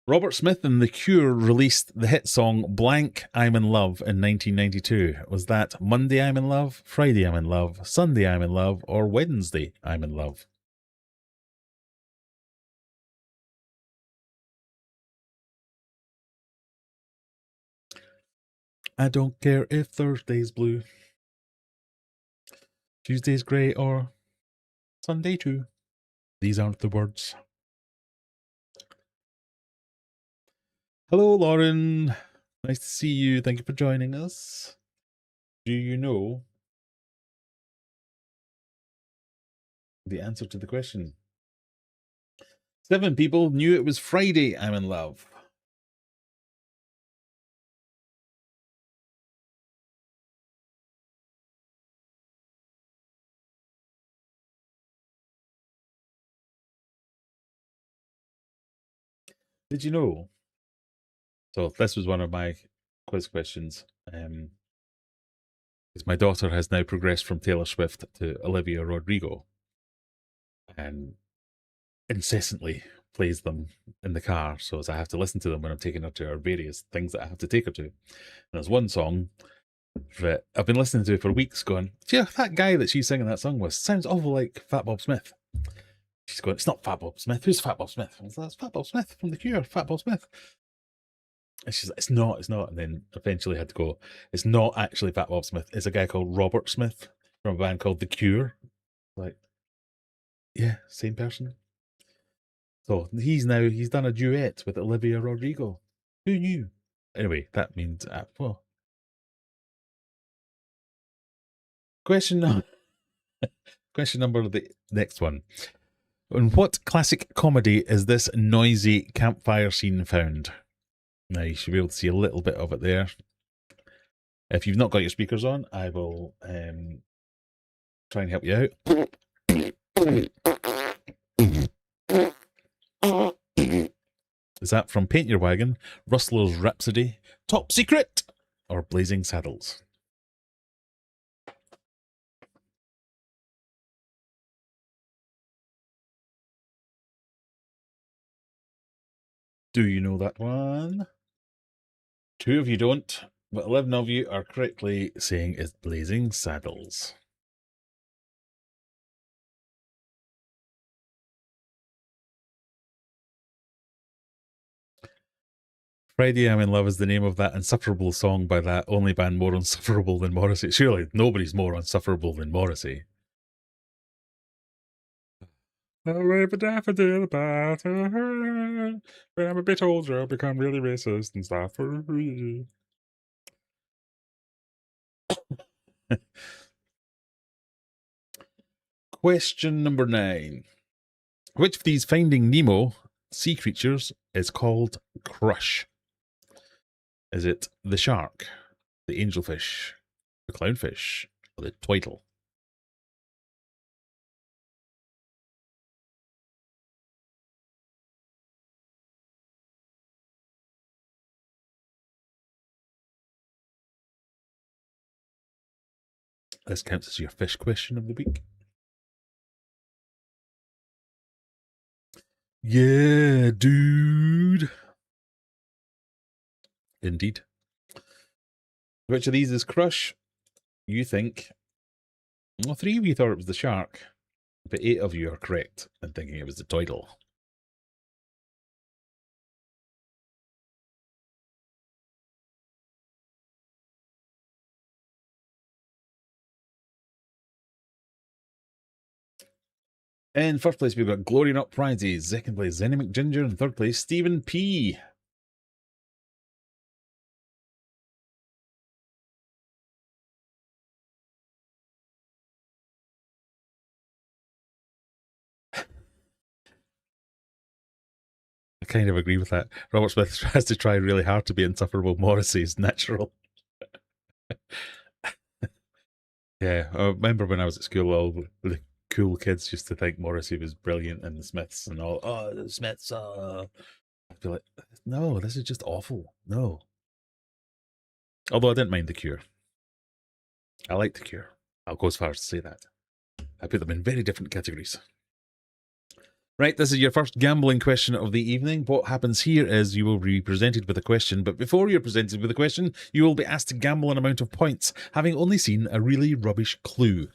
Robert Smith and The Cure released the hit song Blank I'm in Love in 1992. Was that Monday I'm in Love, Friday I'm in Love, Sunday I'm in Love, or Wednesday I'm in Love? I don't care if Thursday's blue, Tuesday's grey, or Sunday too. These aren't the words. Hello, Lauren. Nice to see you. Thank you for joining us. Do you know the answer to the question? 7 people knew it was Friday I'm in Love. Did you know? So this was one of my quiz questions. Because my daughter has now progressed from Taylor Swift to Olivia Rodrigo and incessantly plays them in the car. So as I have to listen to them when I'm taking her to her various things that I have to take her to. And there's one song that I've been listening to for weeks going, yeah, that guy that she's singing that song with sounds awful like Fat Bob Smith. She's going, it's not Fat Bob Smith. Who's Fat Bob Smith? I was like, it's Fat Bob Smith from The Cure, Fat Bob Smith. And she's like, it's not. And then eventually had to go, it's not actually Fat Bob Smith. It's a guy called Robert Smith from a band called The Cure. Like, yeah, same person. So he's done a duet with Olivia Rodrigo. Who knew? Anyway, that means, well. Question number, the next one. In what classic comedy is this noisy campfire scene found? Now, you should be able to see a little bit of it there. If you've not got your speakers on, I will try and help you out. Is that from Paint Your Wagon, Rustler's Rhapsody, Top Secret, or Blazing Saddles? Do you know that one? 2 of you don't, but 11 of you are correctly saying it's Blazing Saddles. Friday I'm in Love is the name of that insufferable song by that only band more insufferable than Morrissey. Surely nobody's more insufferable than Morrissey. I'll wave a daffodil about her. When I'm a bit older, I'll become really racist and stuff. Question number 9. Which of these Finding Nemo sea creatures is called Crush? Is it the shark, the angelfish, the clownfish, or the twitle? This counts as your fish question of the week. Yeah, dude. Indeed. Which of these is Crush? You think. Well, 3 of you thought it was the shark, but 8 of you are correct in thinking it was the twitle. In first place, we've got Glory Not Prizes. Second place, Zenny McGinger. And third place, Stephen P. kind of agree with that. Robert Smith has to try really hard to be insufferable. Morrissey's natural. Yeah, I remember when I was at school, all the cool kids used to think Morrissey was brilliant and the Smiths and all. Oh, the Smiths. I'd be like, no, this is just awful. No. Although I didn't mind The Cure. I like The Cure. I'll go as far as to say that. I put them in very different categories. Right, this is your first gambling question of the evening. What happens here is you will be presented with a question, but before you're presented with a question, you will be asked to gamble an amount of points, having only seen a really rubbish clue.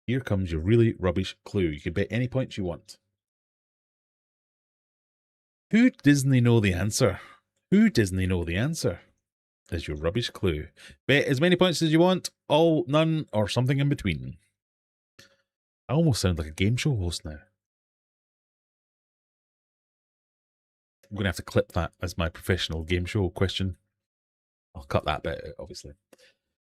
Here comes your really rubbish clue. You can bet any points you want. Who Disney know the answer? Who Disney know the answer? Is your rubbish clue. Bet as many points as you want, all, none, or something in between. I almost sound like a game show host now. I'm going to have to clip that as my professional game show question. I'll cut that bit out, obviously.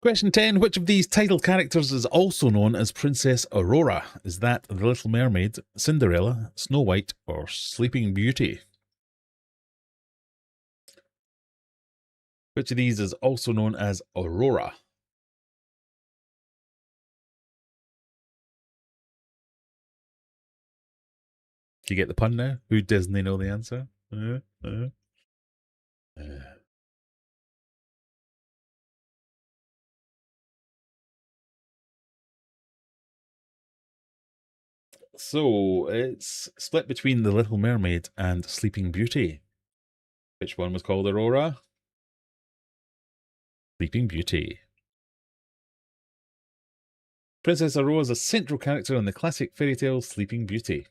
Question 10. Which of these title characters is also known as Princess Aurora? Is that The Little Mermaid, Cinderella, Snow White, or Sleeping Beauty? Which of these is also known as Aurora? Do you get the pun now? Who Disney know the answer? So it's split between The Little Mermaid and Sleeping Beauty. Which one was called Aurora? Sleeping Beauty. Princess Aurora is a central character in the classic fairy tale Sleeping Beauty.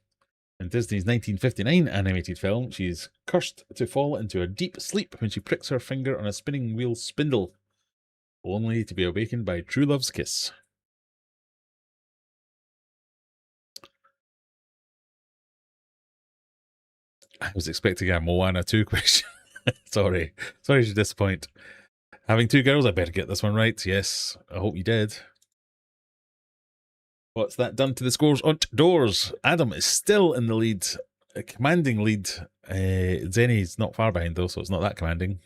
In Disney's 1959 animated film, she is cursed to fall into a deep sleep when she pricks her finger on a spinning wheel spindle, only to be awakened by true love's kiss. I was expecting a Moana 2 question. Sorry to disappoint. Having two girls, I better get this one right. Yes, I hope you did. What's that done to the scores outdoors? Adam is still in the lead, a commanding lead. Zenny's not far behind though, so it's not that commanding.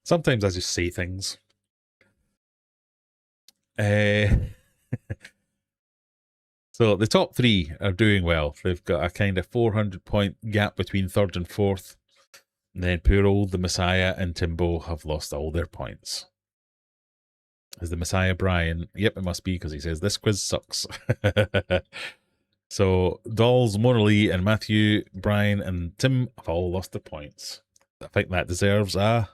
Sometimes I just say things. So the top three are doing well. They've got a kind of 400-point gap between third and fourth. And then poor old the Messiah and Timbo have lost all their points. Is the Messiah Brian? Yep, it must be because he says this quiz sucks. So Dolls, Mona Lee, and Matthew, Brian, and Tim have all lost their points. I think that deserves a...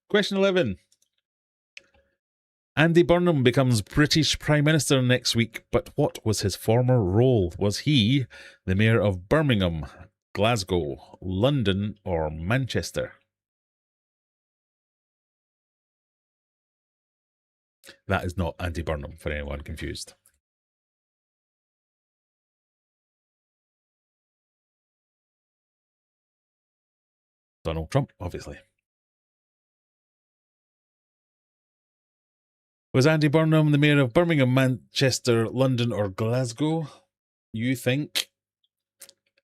Question 11. Andy Burnham becomes British Prime Minister next week, but what was his former role? Was he the Mayor of Birmingham, Glasgow, London, or Manchester? That is not Andy Burnham, for anyone confused. Donald Trump, obviously. Was Andy Burnham the Mayor of Birmingham, Manchester, London, or Glasgow? You think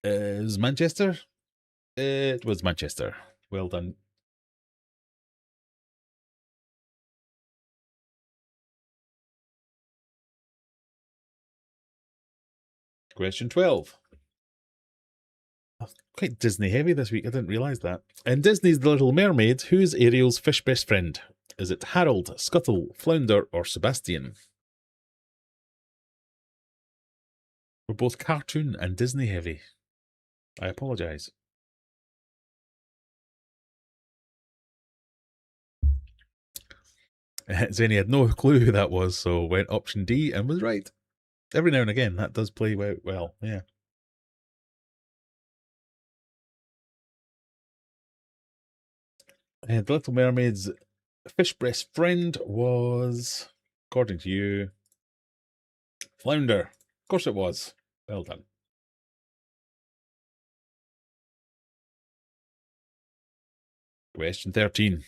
it was Manchester? It was Manchester. Well done. Question 12. Quite Disney heavy this week. I didn't realise that. In Disney's The Little Mermaid, who's Ariel's fish best friend? Is it Harold, Scuttle, Flounder, or Sebastian? We're both cartoon and Disney heavy. I apologise. Zenny had no clue who that was, so went option D and was right. Every now and again, that does play well, yeah. The Little Mermaid's fish breast friend was, according to you, Flounder. Of course it was. Well done. Question 13.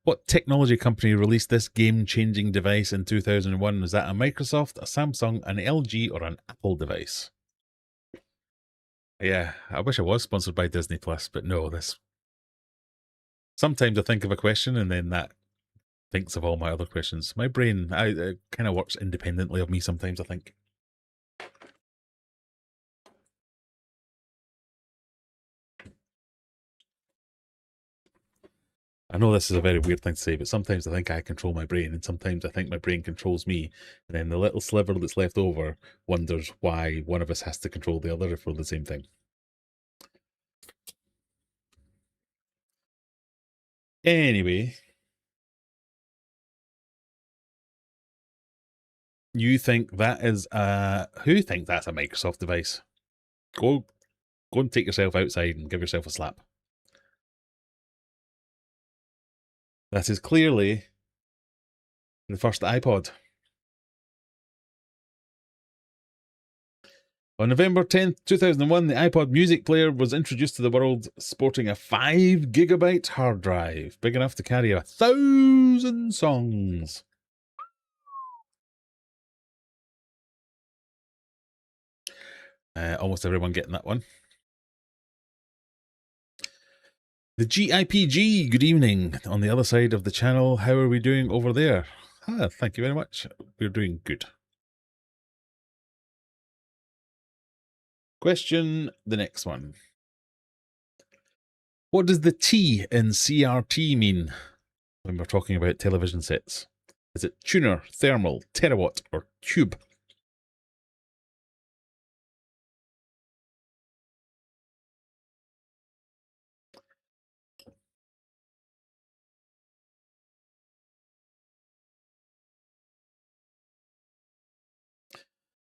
What technology company released this game-changing device in 2001? Was that a Microsoft, a Samsung, an LG, or an Apple device? Yeah, I wish I was sponsored by Disney Plus, but no, this. Sometimes I think of a question and then that thinks of all my other questions. My brain kind of works independently of me sometimes, I think. I know this is a very weird thing to say, but sometimes I think I control my brain, and sometimes I think my brain controls me. And then the little sliver that's left over wonders why one of us has to control the other for the same thing. Anyway, you think that is who thinks that's a Microsoft device? Go and take yourself outside and give yourself a slap. That is clearly the first iPod. On November 10th, 2001, the iPod music player was introduced to the world sporting a 5 gigabyte hard drive, big enough to carry 1,000 songs. Almost everyone getting that one. The GIPG, good evening. On the other side of the channel, how are we doing over there? Thank you very much. We're doing good. Question, the next one. What does the T in CRT mean when we're talking about television sets? Is it tuner, thermal, terawatt, or tube?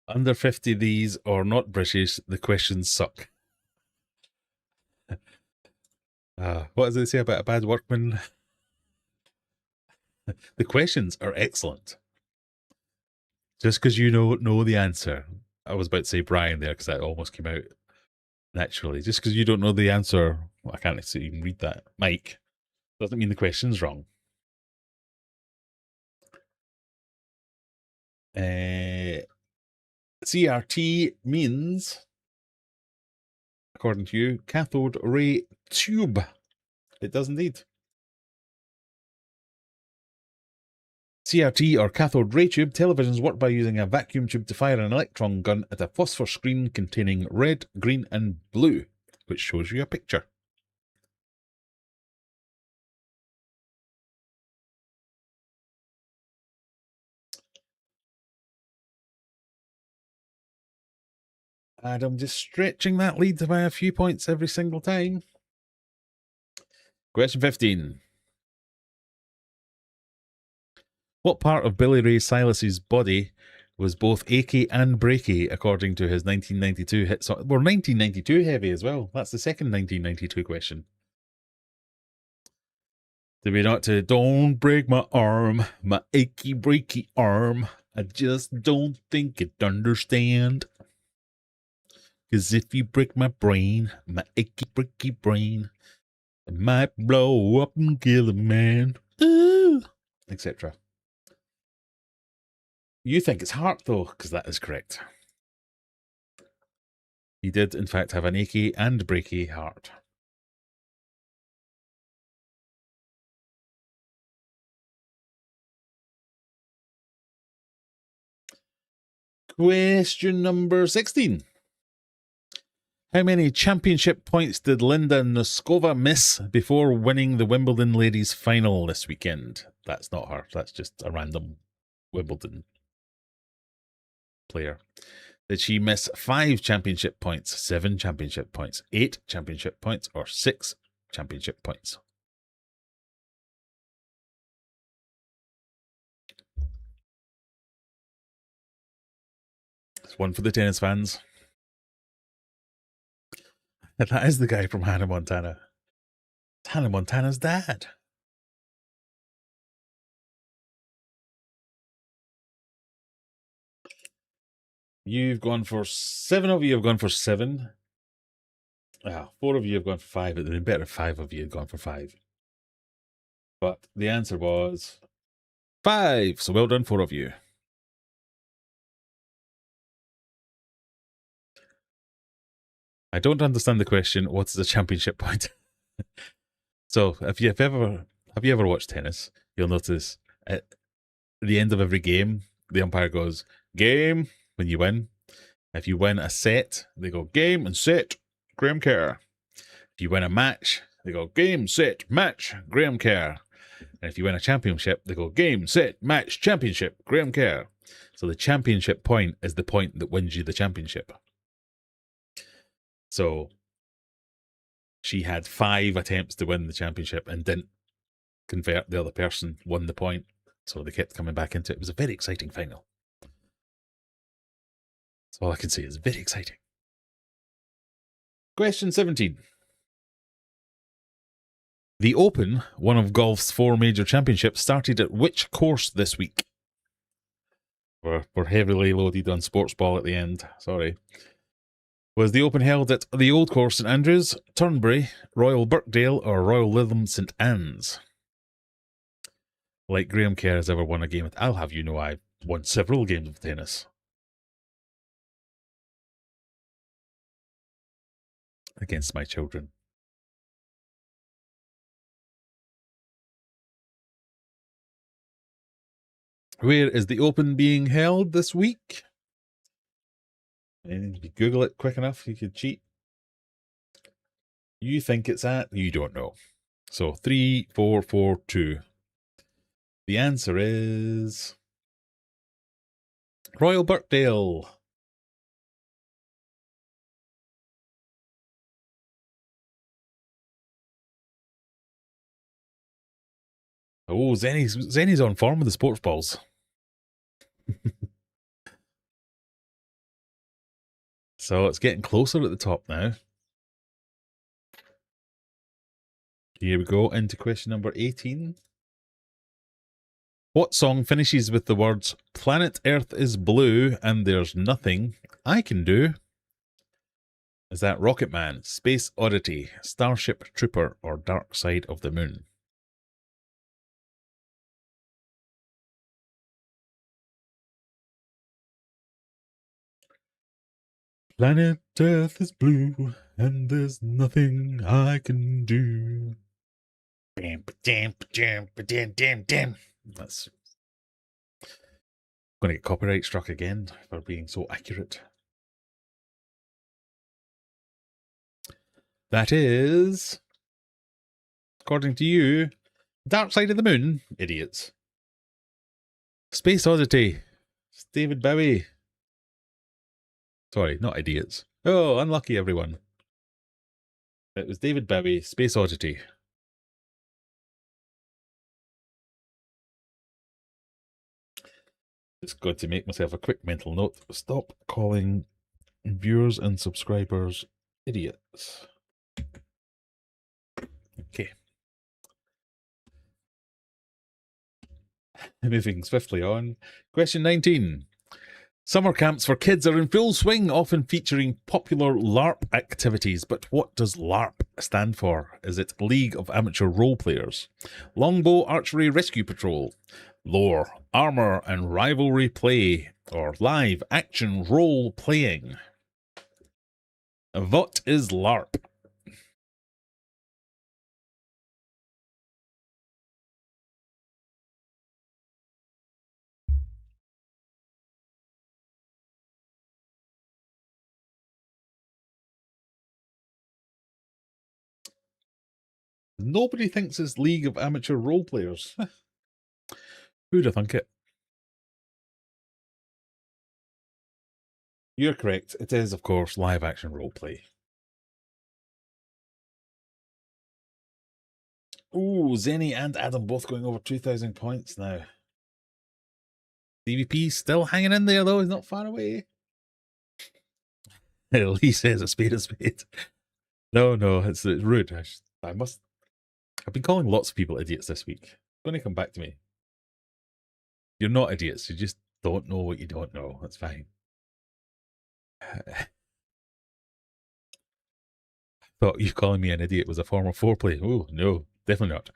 Under 50, these are not British. The questions suck. What does it say about a bad workman? The questions are excellent. Just because you know the answer. I was about to say Brian there because that almost came out naturally. Just because you don't know the answer, well, I can't even read that. Mike, doesn't mean the question's wrong. CRT means, according to you, cathode ray tube. It does indeed. CRT or cathode ray tube televisions work by using a vacuum tube to fire an electron gun at a phosphor screen containing red, green, and blue, which shows you a picture. And I'm just stretching that lead by a few points every single time. Question 15. What part of Billy Ray Cyrus's body was both achy and breaky, according to his 1992 hit song? We're 1992 heavy as well. That's the second 1992 question. Did we not to don't break my arm, my achy breaky arm. I just don't think it understand. 'Cause if you break my brain, my achy breaky brain, it might blow up and kill a man. Ooh, etc. You think it's heart though, because that is correct. He did in fact have an achy and breaky heart. Question number 16. How many championship points did Linda Noskova miss before winning the Wimbledon ladies final this weekend? That's not her. That's just a random Wimbledon player. Did she miss 5 championship points, 7 championship points, 8 championship points, or 6 championship points? It's one for the tennis fans. That is the guy from Hannah Montana. It's Hannah Montana's dad. You've gone for 7 of you have gone for 7. 4 of you have gone for 5. It would have been better if 5 of you had gone for 5. But the answer was 5. So well done, 4 of you. I don't understand the question. What is a championship point? So have you ever watched tennis? You'll notice at the end of every game, the umpire goes, game, when you win. If you win a set, they go, game and set, Graham Kerr. If you win a match, they go, game, set, match, Graham Kerr. And if you win a championship, they go, game, set, match, championship, Graham Kerr. So the championship point is the point that wins you the championship. So she had 5 attempts to win the championship and didn't convert. The other person won the point. So they kept coming back into it. It was a very exciting final. That's all I can say. It's very exciting. Question 17. The Open, one of golf's 4 major championships, started at which course this week? We're heavily loaded on sports ball at the end. Sorry. Was the Open held at the Old Course St Andrews, Turnberry, Royal Birkdale, or Royal Lytham St Anne's? Like Graham Kerr has ever won a game, I'll have you know I've won several games of tennis. Against my children. Where is the Open being held this week? And if you Google it quick enough, you could cheat. You think it's at, you don't know. So 3, 4, 4, 2. The answer is Royal Birkdale. Oh, Zenny's on form with the sports balls. So it's getting closer at the top now. Here we go into question number 18. What song finishes with the words, planet Earth is blue and there's nothing I can do? Is that Rocket Man, Space Oddity, Starship Trooper, or Dark Side of the Moon? Planet Earth is blue and there's nothing I can do. That's going to get copyright struck again for being so accurate. That is, according to you, Dark Side of the Moon, idiots. Space Oddity. It's David Bowie. Sorry, not idiots. Oh, unlucky everyone. It was David Bowie, Space Oddity. Just got to make myself a quick mental note. Stop calling viewers and subscribers idiots. Okay. Moving swiftly on. Question 19. Summer camps for kids are in full swing, often featuring popular LARP activities. But what does LARP stand for? Is it League of Amateur Role Players, Longbow Archery Rescue Patrol, Lore, Armour and Rivalry Play, or Live Action Role Playing? What is LARP? Nobody thinks it's League of Amateur Role Players. Who'd have thunk it? You're correct. It is, of course, live action role play. Ooh, Zenny and Adam both going over 2,000 points now. DVP still hanging in there, though. He's not far away. Lee says a spade. No, it's rude. I've been calling lots of people idiots this week. It's going to come back to me. You're not idiots. You just don't know what you don't know. That's fine. Thought you calling me an idiot was a form of foreplay. Oh, no, definitely not.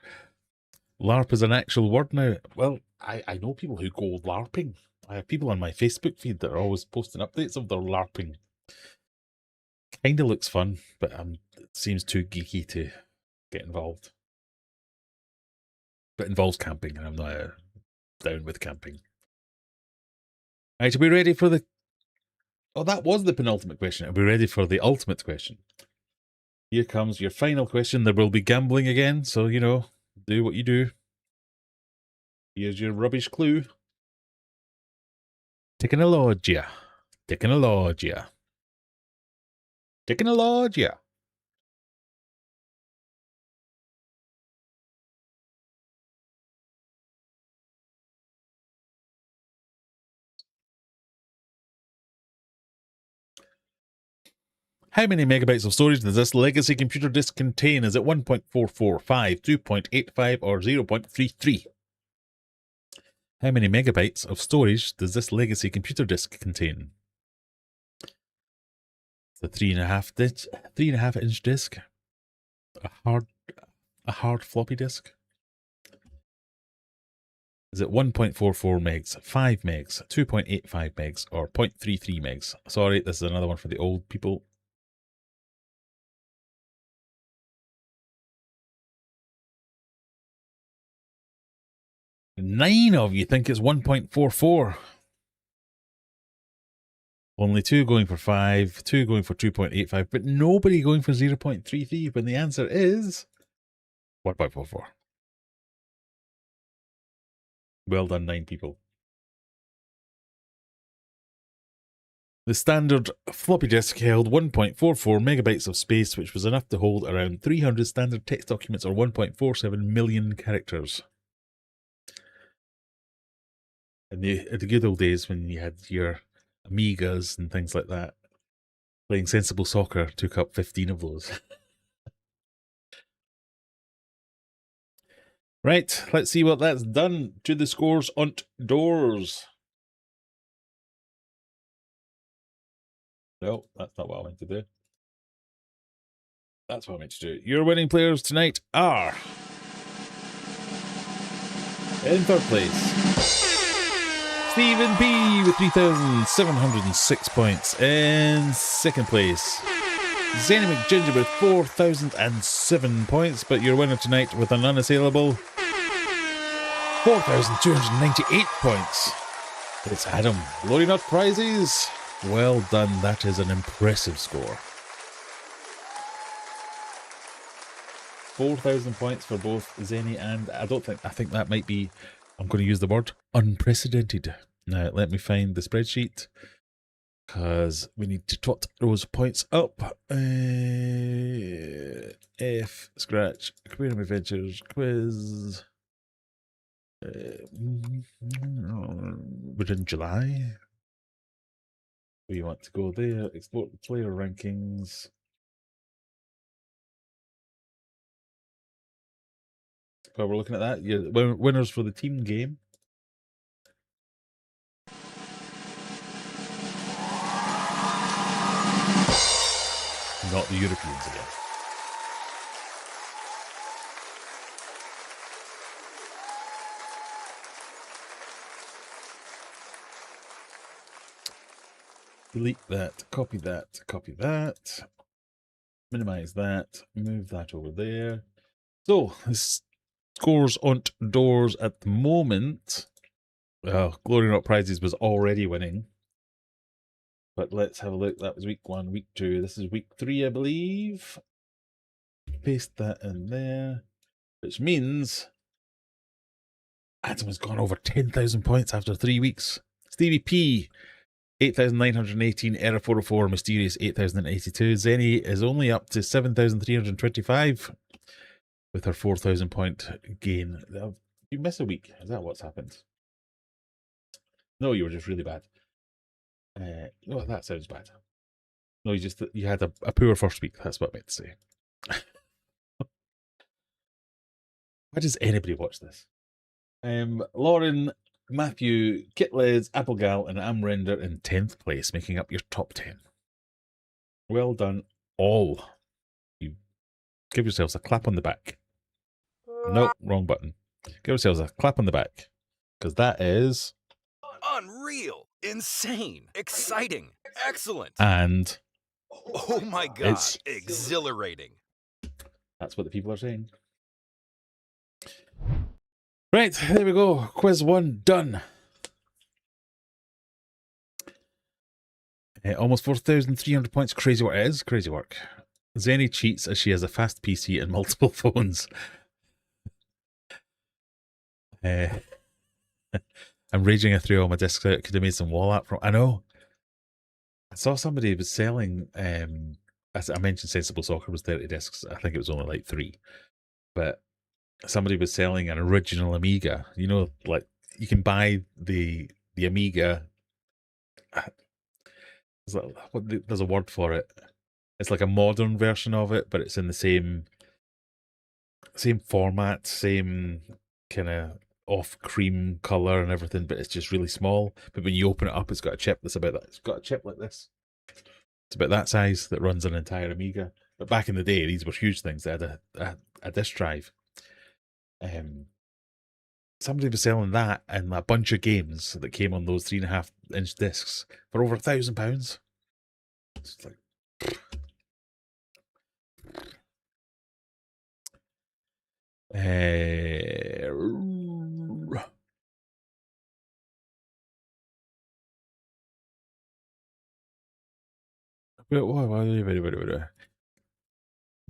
LARP is an actual word now. Well, I know people who go LARPing. I have people on my Facebook feed that are always posting updates of their LARPing. Kind of looks fun, but it seems too geeky to get involved. But it involves camping, and I'm not down with camping. Right, are we ready for the... Oh, that was the penultimate question. Are we ready for the ultimate question? Here comes your final question. There will be gambling again, so, you know, do what you do. Here's your rubbish clue. Technologia. Technologia. Technologia. How many megabytes of storage does this legacy computer disk contain? Is it 1.445, 2.85, or 0.33? How many megabytes of storage does this legacy computer disk contain? The 3.5 inch disk, a hard floppy disk. Is it 1.44 megs, 5 megs, 2.85 megs, or 0.33 megs? Sorry, this is another one for the old people. 9 of you think it's 1.44. Only 2 going for 5, 2 going for 2.85, but nobody going for 0.33 when the answer is 1.44. Well done, 9 people. The standard floppy disk held 1.44 megabytes of space, which was enough to hold around 300 standard text documents or 1.47 million characters. In the good old days when you had your Amigas and things like that, playing Sensible Soccer took up 15 of those. Right, let's see what that's done to the scores on doors. No, that's not what I meant to do. That's what I meant to do. Your winning players tonight are... in third place, Stephen P with 3,706 points. In second place, Zenny McGinger with 4,007 points. But your winner tonight with an unassailable 4,298 points. It's Adam. Loading up prizes. Well done. That is an impressive score. 4,000 points for both Zenny and I think that might be, I'm going to use the word unprecedented. Now, let me find the spreadsheet because we need to tot those points up. F, Scratch, Aquarium Adventures, Quiz. We're in July. We want to go there, explore the player rankings. While we're looking at that, yeah, winners for the team game. Not the Europeans again. Delete that, copy that, minimize that, move that over there. So, the scores on doors at the moment. Glory Not Prizes was already winning. But let's have a look. That was week 1, week 2. This is week 3, I believe. Paste that in there. Which means Adam has gone over 10,000 points after 3 weeks. Stevie P, 8,918, Error 404, Mysterious 8,082. Zenny is only up to 7,325 with her 4,000 point gain. You miss a week. Is that what's happened? No, you were just really bad. No, that sounds bad. No, you had a poor first week. That's what I meant to say. Why does anybody watch this? Lauren, Matthew, Kitlez, Applegal, and Amrender in 10th place, making up your top 10. Well done, all. You give yourselves a clap on the back. Nope, wrong button. Give ourselves a clap on the back, because that is Unreal, insane, exciting, excellent. and Oh my god, it's exhilarating. that's what the people are saying. Right, there we go. Quiz 1 done. Almost 4,300 points. Crazy work. It is crazy work. Zenny cheats as she has a fast PC and multiple phones. I'm raging I threw all my discs out. Could have made some wall art from. I know. I saw somebody was selling. As I mentioned, Sensible Soccer was 30 discs. I think it was only like 3, but somebody was selling an original Amiga. You know, like you can buy the Amiga. There's a word for it. It's like a modern version of it, but it's in the same format, same kind of off cream color and everything, but it's just really small. But when you open it up, it's got a chip that's about that. It's got a chip like this. It's about that size that runs an entire Amiga. But back in the day, these were huge things. They had a disk drive. Somebody was selling that and a bunch of games that came on those 3.5-inch discs for over £1,000. It's like,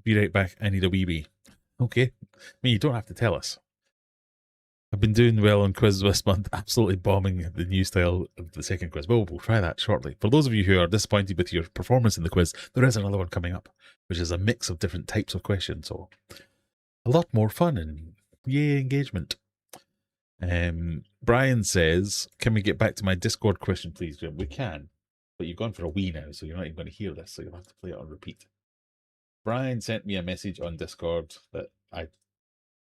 be right back. I need a wee. Okay. I mean, you don't have to tell us. I've been doing well on quizzes this month, absolutely bombing the new style of the second quiz. Well, we'll try that shortly. For those of you who are disappointed with your performance in the quiz, there is another one coming up, which is a mix of different types of questions. So a lot more fun and yay engagement. Brian says, can we get back to my Discord question, please, Jim? We can, but you've gone for a wee now, so you're not even going to hear this, so you'll have to play it on repeat. Brian sent me a message on Discord that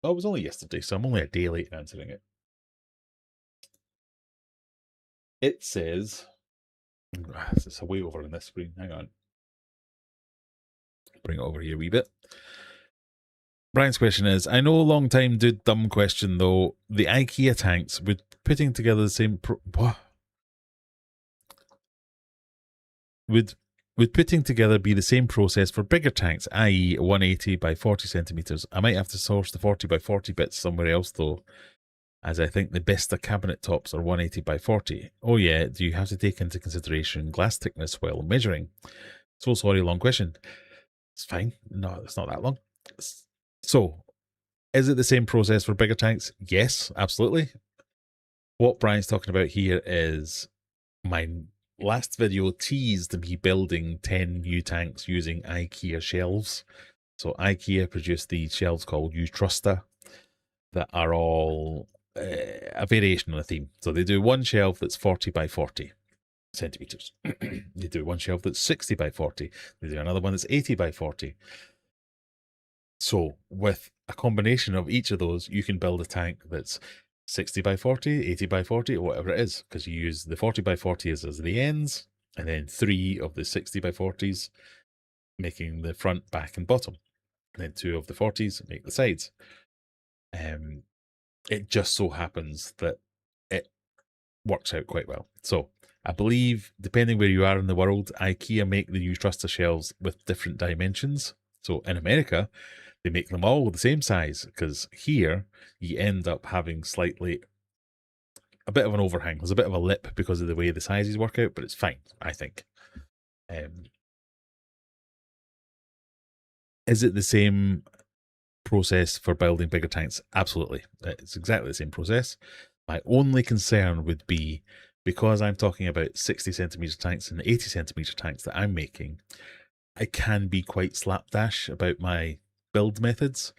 it was only yesterday, so I'm only a day late in answering it. It says, it's way over on this screen. Hang on. Bring it over here a wee bit. Brian's question is, I know a long time dude dumb question though, the IKEA tanks with putting together the same would putting together be the same process for bigger tanks, i.e. 180 by 40 centimeters? I might have to source the 40 by 40 bits somewhere else though, as I think the best cabinet tops are 180 by 40. Oh yeah, do you have to take into consideration glass thickness while measuring? So sorry, long question. It's fine. No, it's not that long. So, is it the same process for bigger tanks? Yes, absolutely. What Brian's talking about here is my last video teased me building 10 new tanks using IKEA shelves. So IKEA produced these shelves called Utrusta that are all a variation on a theme. So they do one shelf that's 40 by 40 centimeters. They do one shelf that's 60 by 40. They do another one that's 80 by 40. So with a combination of each of those, you can build a tank that's 60 by 40, 80 by 40, or whatever it is, because you use the 40 by 40 as the ends, and then 3 of the 60 by 40s, making the front, back, and bottom. And then 2 of the 40s make the sides. It just so happens that it works out quite well. So I believe, depending where you are in the world, IKEA make the Utrusta shelves with different dimensions. So in America, they make them all the same size, because here you end up having a bit of an overhang. There's a bit of a lip because of the way the sizes work out, but it's fine, I think. Is it the same process for building bigger tanks? Absolutely. It's exactly the same process. My only concern would be, because I'm talking about 60 centimeter tanks and 80 centimeter tanks that I'm making, I can be quite slapdash about my build methods,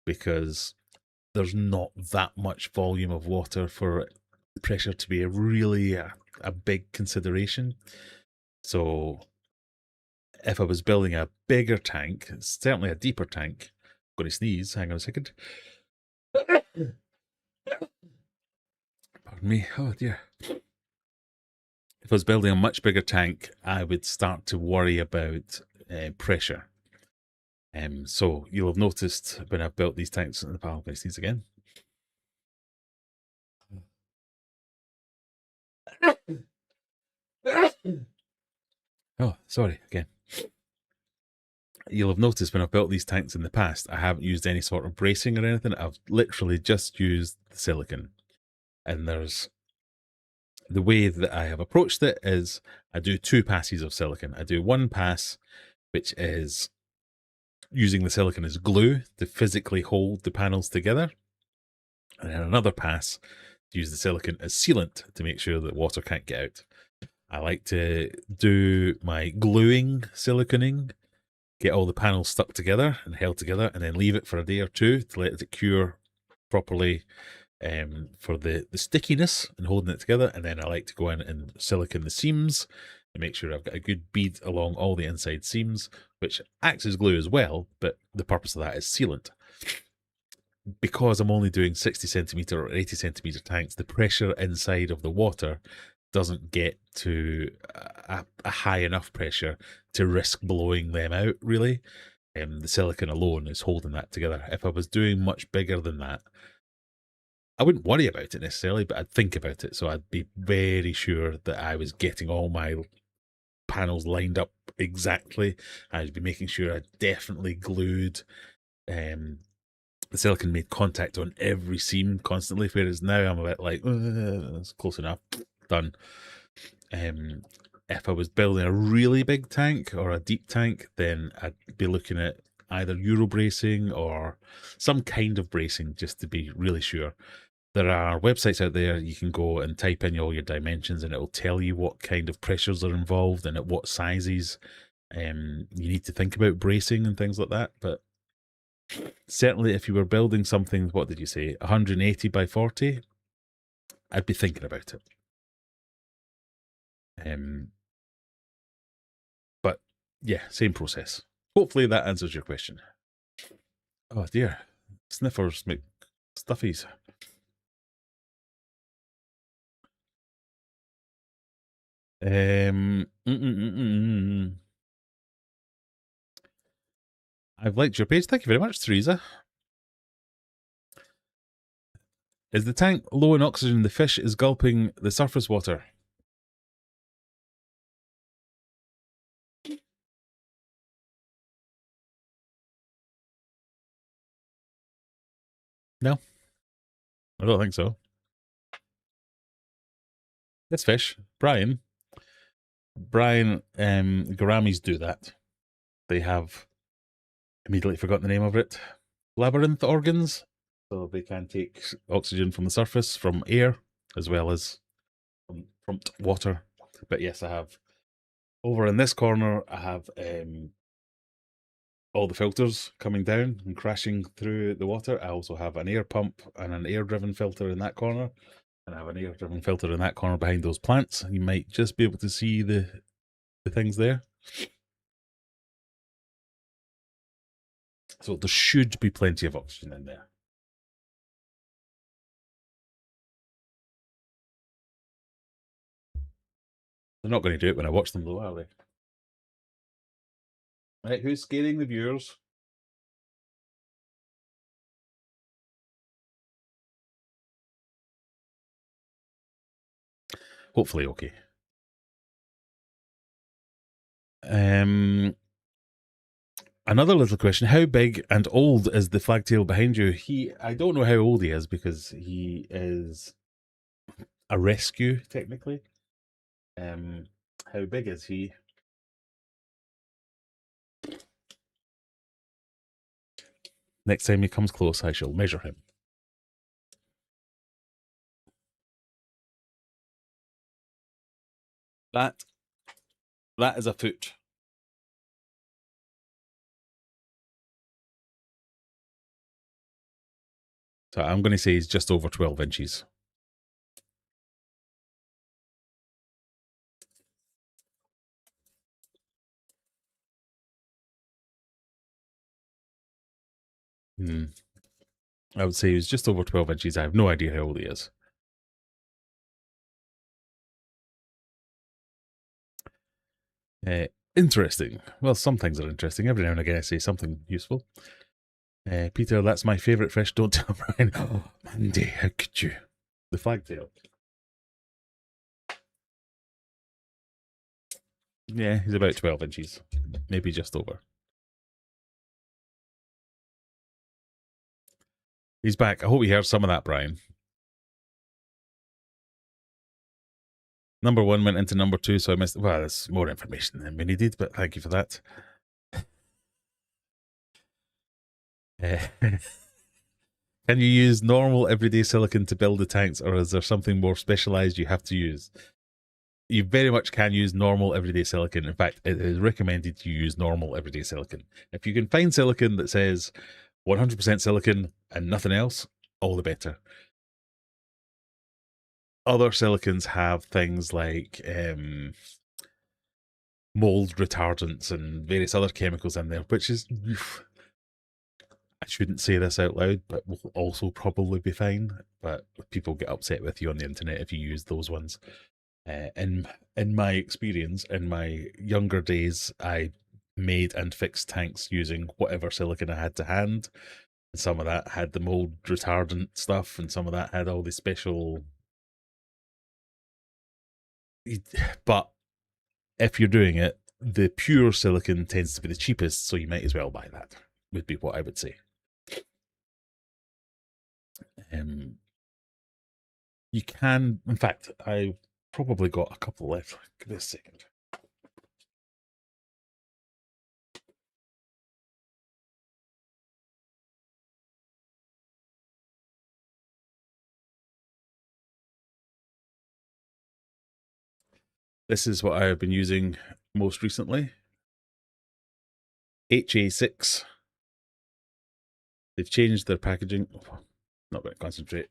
because there's not that much volume of water for the pressure to be a big consideration. So if I was building a bigger tank, certainly a deeper tank, I'm going to sneeze, hang on a second. Pardon me, oh dear. If I was building a much bigger tank, I would start to worry about pressure. So you'll have noticed when I've built these tanks in the past, I sneeze again. Oh, sorry, again. You'll have noticed when I've built these tanks in the past, I haven't used any sort of bracing or anything. I've literally just used the silicon. And there's the way that I have approached it is I do 2 passes of silicon. I do one pass, which is using the silicon as glue to physically hold the panels together. And then another pass to use the silicon as sealant to make sure that water can't get out. I like to do my gluing siliconing, get all the panels stuck together and held together, and then leave it for a day or two to let it cure properly for the stickiness and holding it together. And then I like to go in and silicon the seams and make sure I've got a good bead along all the inside seams, which acts as glue as well, but the purpose of that is sealant. Because I'm only doing 60 centimeter or 80 centimeter tanks, the pressure inside of the water doesn't get to a high enough pressure to risk blowing them out, really. The silicon alone is holding that together. If I was doing much bigger than that, I wouldn't worry about it necessarily, but I'd think about it. So I'd be very sure that I was getting all my panels lined up exactly. I'd be making sure I definitely glued the silicon made contact on every seam constantly, whereas now I'm a bit like, that's close enough, done. If I was building a really big tank or a deep tank, then I'd be looking at either Euro bracing or some kind of bracing just to be really sure. There are websites out there you can go and type in all your dimensions and it will tell you what kind of pressures are involved and at what sizes you need to think about bracing and things like that. But certainly if you were building something, what did you say, 180 by 40, I'd be thinking about it. But yeah, same process. Hopefully that answers your question. Oh dear, sniffers make stuffies. I've liked your page. Thank you very much, Teresa. Is the tank low in oxygen? The fish is gulping the surface water. No, I don't think so. This fish, Brian, gouramis do that. They have, immediately forgotten the name of it, labyrinth organs. So they can take oxygen from the surface, from air, as well as from water. But yes, I have, over in this corner, I have all the filters coming down and crashing through the water. I also have an air pump and an air-driven filter in that corner. And I have an air-driven filter in that corner behind those plants. You might just be able to see the things there. So there should be plenty of oxygen in there. They're not going to do it when I watch them though, are they? Right, who's scaring the viewers? Hopefully okay. Another little question. How big and old is the flagtail behind you? I don't know how old he is because he is a rescue, technically. How big is he? Next time he comes close, I shall measure him. That is a foot. So I'm going to say he's just over 12 inches. I would say he's just over 12 inches. I have no idea how old he is. Interesting. Well, some things are interesting. Every now and again I say something useful. Peter, that's my favourite fish. Don't tell Brian. Oh, Mandy, how could you? The flagtail. Yeah, he's about 12 inches, maybe just over. He's back. I hope you heard some of that, Brian. Number 1 went into number 2, so I missed. Well, that's more information than we needed, but thank you for that. Can you use normal everyday silicon to build the tanks, or is there something more specialized you have to use? You very much can use normal everyday silicon. In fact, it is recommended you use normal everyday silicon. If you can find silicon that says 100% silicon and nothing else, all the better. Other silicons have things like mold retardants and various other chemicals in there, which is, I shouldn't say this out loud, but will also probably be fine. But people get upset with you on the internet if you use those ones. In my experience, in my younger days, I made and fixed tanks using whatever silicon I had to hand. And some of that had the mold retardant stuff, and some of that had all the special. But if you're doing it, the pure silicon tends to be the cheapest, so you might as well buy that, would be what I would say. You can, in fact, I probably got a couple left. Give me a second. This is what I have been using most recently. HA6. They've changed their packaging. Not going to concentrate.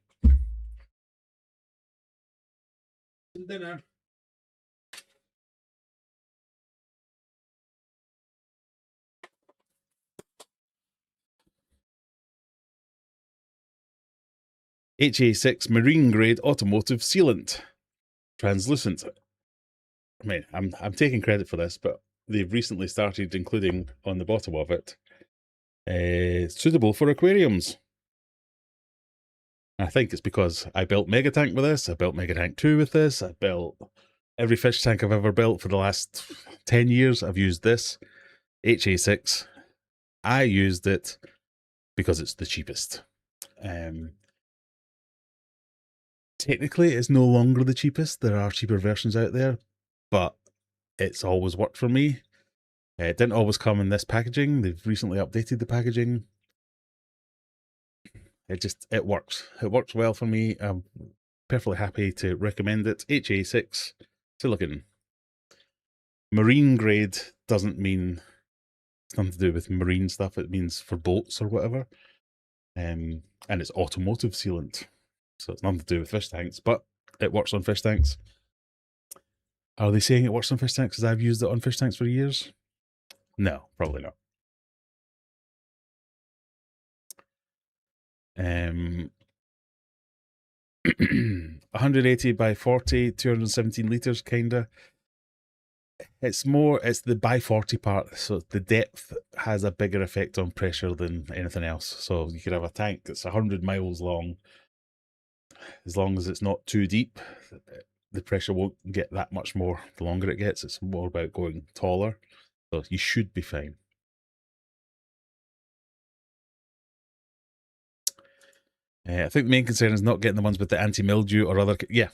Dinner. HA6 marine grade automotive sealant. Translucent. I mean, I'm taking credit for this, but they've recently started including on the bottom of it, suitable for aquariums. I think it's because I built Megatank with this, I built Megatank 2 with this, I built every fish tank I've ever built for the last 10 years, I've used this, HA6. I used it because it's the cheapest. Technically, it's no longer the cheapest. There are cheaper versions out there, but it's always worked for me. It didn't always come in this packaging. They've recently updated the packaging. It works. It works well for me. I'm perfectly happy to recommend it. HA6 silicon. Marine grade doesn't mean it's nothing to do with marine stuff. It means for boats or whatever. And it's automotive sealant. So it's nothing to do with fish tanks, but it works on fish tanks. Are they saying it works on fish tanks because I've used it on fish tanks for years? No, probably not. 180 by 40, 217 litres, kinda. It's the by 40 part, so the depth has a bigger effect on pressure than anything else. So you could have a tank that's 100 miles long. As long as it's not too deep, the pressure won't get that much more the longer it gets. It's more about going taller. So you should be fine. I think the main concern is not getting the ones with the anti-mildew or other. Yeah,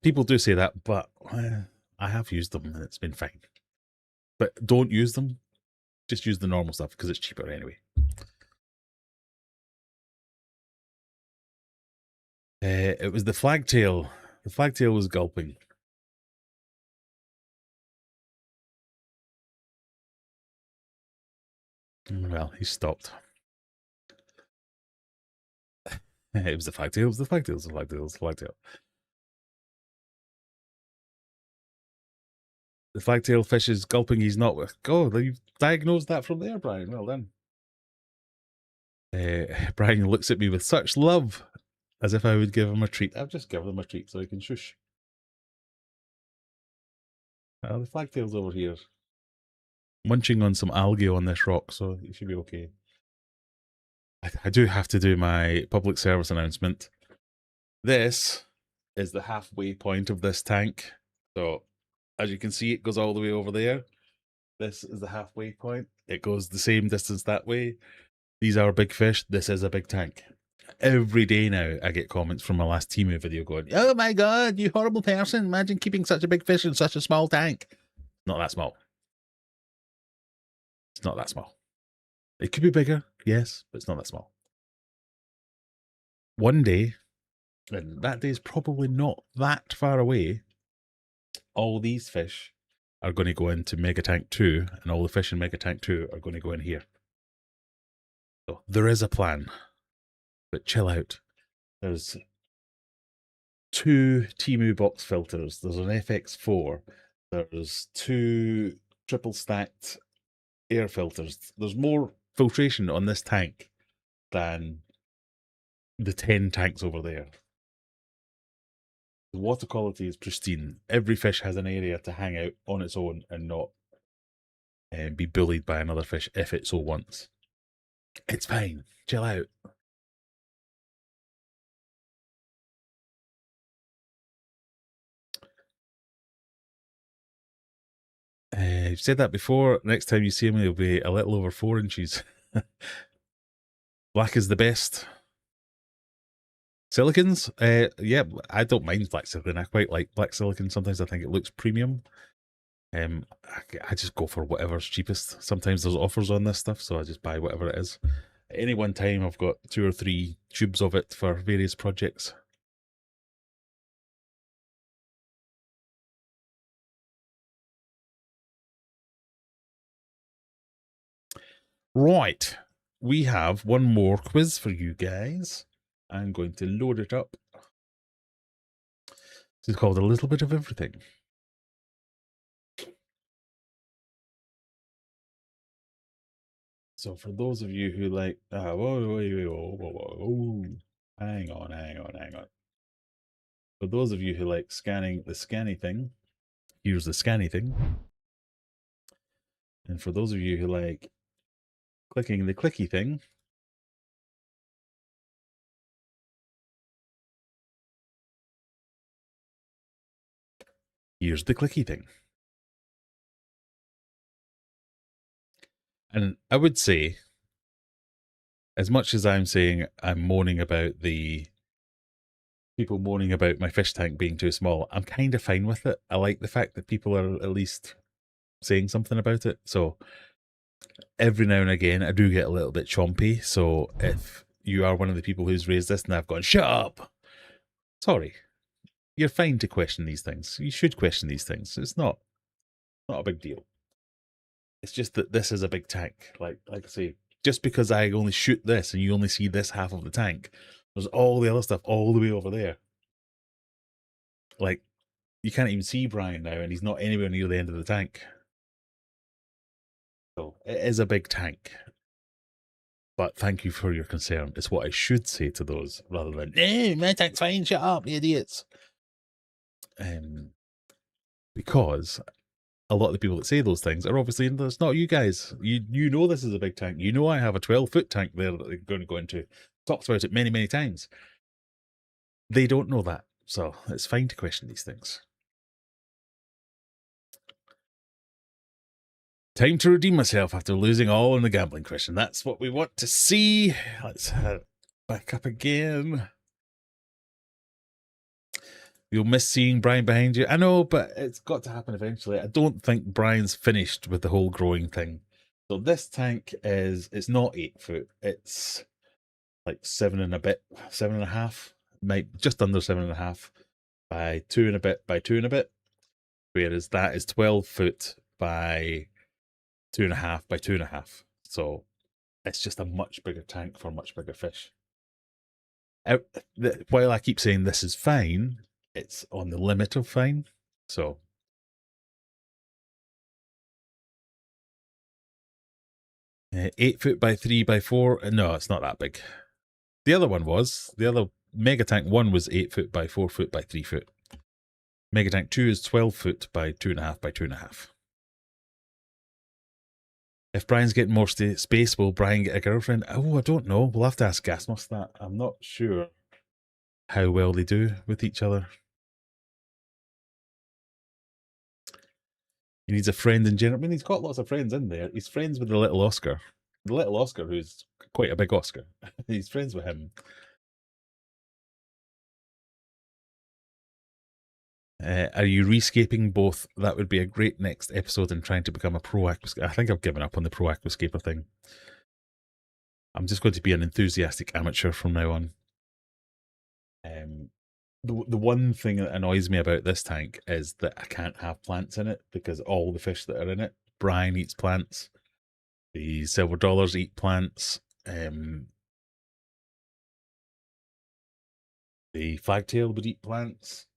people do say that, but I have used them and it's been fine. But don't use them. Just use the normal stuff because it's cheaper anyway. It was the flagtail. The flagtail was gulping. Well, he stopped. It was the flagtail. It was the flagtail. It was the flagtail. It was the flagtail. The flagtail fish is gulping. He's not. Oh, you've diagnosed that from there, Brian. Well done. Brian looks at me with such love, as if I would give him a treat. I've just given him a treat so he can shush. The flagtail's over here, munching on some algae on this rock, so it should be okay. I do have to do my public service announcement. This is the halfway point of this tank. So As you can see, it goes all the way over there. This is the halfway point. It goes the same distance that way. These are big fish. This is a big tank. Every day now, I get comments from my last Timu video going, "Oh my god, you horrible person. Imagine keeping such a big fish in such a small tank." Not that small. It's not that small. It could be bigger, yes, but it's not that small. One day, and that day is probably not that far away, all these fish are going to go into Mega Tank 2, and all the fish in Mega Tank 2 are going to go in here. So there is a plan, but chill out. There's 2 Timu box filters. There's an FX4. There's 2 triple stacked air filters. There's more filtration on this tank than the 10 tanks over there. The water quality is pristine. Every fish has an area to hang out on its own and not be bullied by another fish if it so wants. It's fine. Chill out. I've said that before. Next time you see me, it'll be a little over 4 inches. Black is the best. Silicons? Yeah, I don't mind black silicon. I quite like black silicon. Sometimes I think it looks premium. I just go for whatever's cheapest. Sometimes there's offers on this stuff, so I just buy whatever it is. At any one time, I've got 2 or 3 tubes of it for various projects. Right, we have one more quiz for you guys. I'm going to load it up. This is called A Little Bit of Everything. So for those of you who like, whoa, hang on. For those of you who like scanning the scanny thing, here's the scanny thing. And for those of you who like clicking the clicky thing, here's the clicky thing. And I would say, as much as I'm saying I'm moaning about the people moaning about my fish tank being too small, I'm kind of fine with it. I like the fact that people are at least saying something about it. So every now and again, I do get a little bit chompy. So if you are one of the people who's raised this and I've gone, shut up, sorry. You're fine to question these things. You should question these things. It's not a big deal. It's just that this is a big tank. Like I say, just because I only shoot this and you only see this half of the tank, there's all the other stuff all the way over there. Like, you can't even see Brian now, and he's not anywhere near the end of the tank. So it is a big tank. But thank you for your concern. It's what I should say to those, rather than, "No, my tank's fine, shut up, you idiots." Because a lot of the people that say those things are obviously, it's not you guys. You know this is a big tank. You know I have a 12-foot tank there that they're going to go into. Talked about it many, many times. They don't know that. So it's fine to question these things. Time to redeem myself after losing all in the gambling question. That's what we want to see. Let's back up again. You'll miss seeing Brian behind you. I know, but it's got to happen eventually. I don't think Brian's finished with the whole growing thing. So this tank it's not 8 foot. It's like 7 and a bit, 7.5, just under 7.5 by 2 and a bit by 2 and a bit. Whereas that is 12 foot by 2.5 by 2.5. So it's just a much bigger tank for much bigger fish. While I keep saying this is fine, it's on the limit of fine. So 8 foot by 3 by 4. No, it's not that big. The other Mega Tank 1 was 8 foot by 4 foot by 3 foot. Mega Tank 2 is 12 foot by 2.5 by 2.5. If Brian's getting more space, will Brian get a girlfriend? Oh, I don't know. We'll have to ask Gasmus that. I'm not sure how well they do with each other. He needs a friend in general. I mean, he's got lots of friends in there. He's friends with the little Oscar. The little Oscar, who's quite a big Oscar. He's friends with him. Are you rescaping both? That would be a great next episode in trying to become a pro aquascaper. I think I've given up on the pro aquascaper thing. I'm just going to be an enthusiastic amateur from now on. The one thing that annoys me about this tank is that I can't have plants in it because all the fish that are in it, brine eats plants, the silver dollars eat plants, the flagtail would eat plants.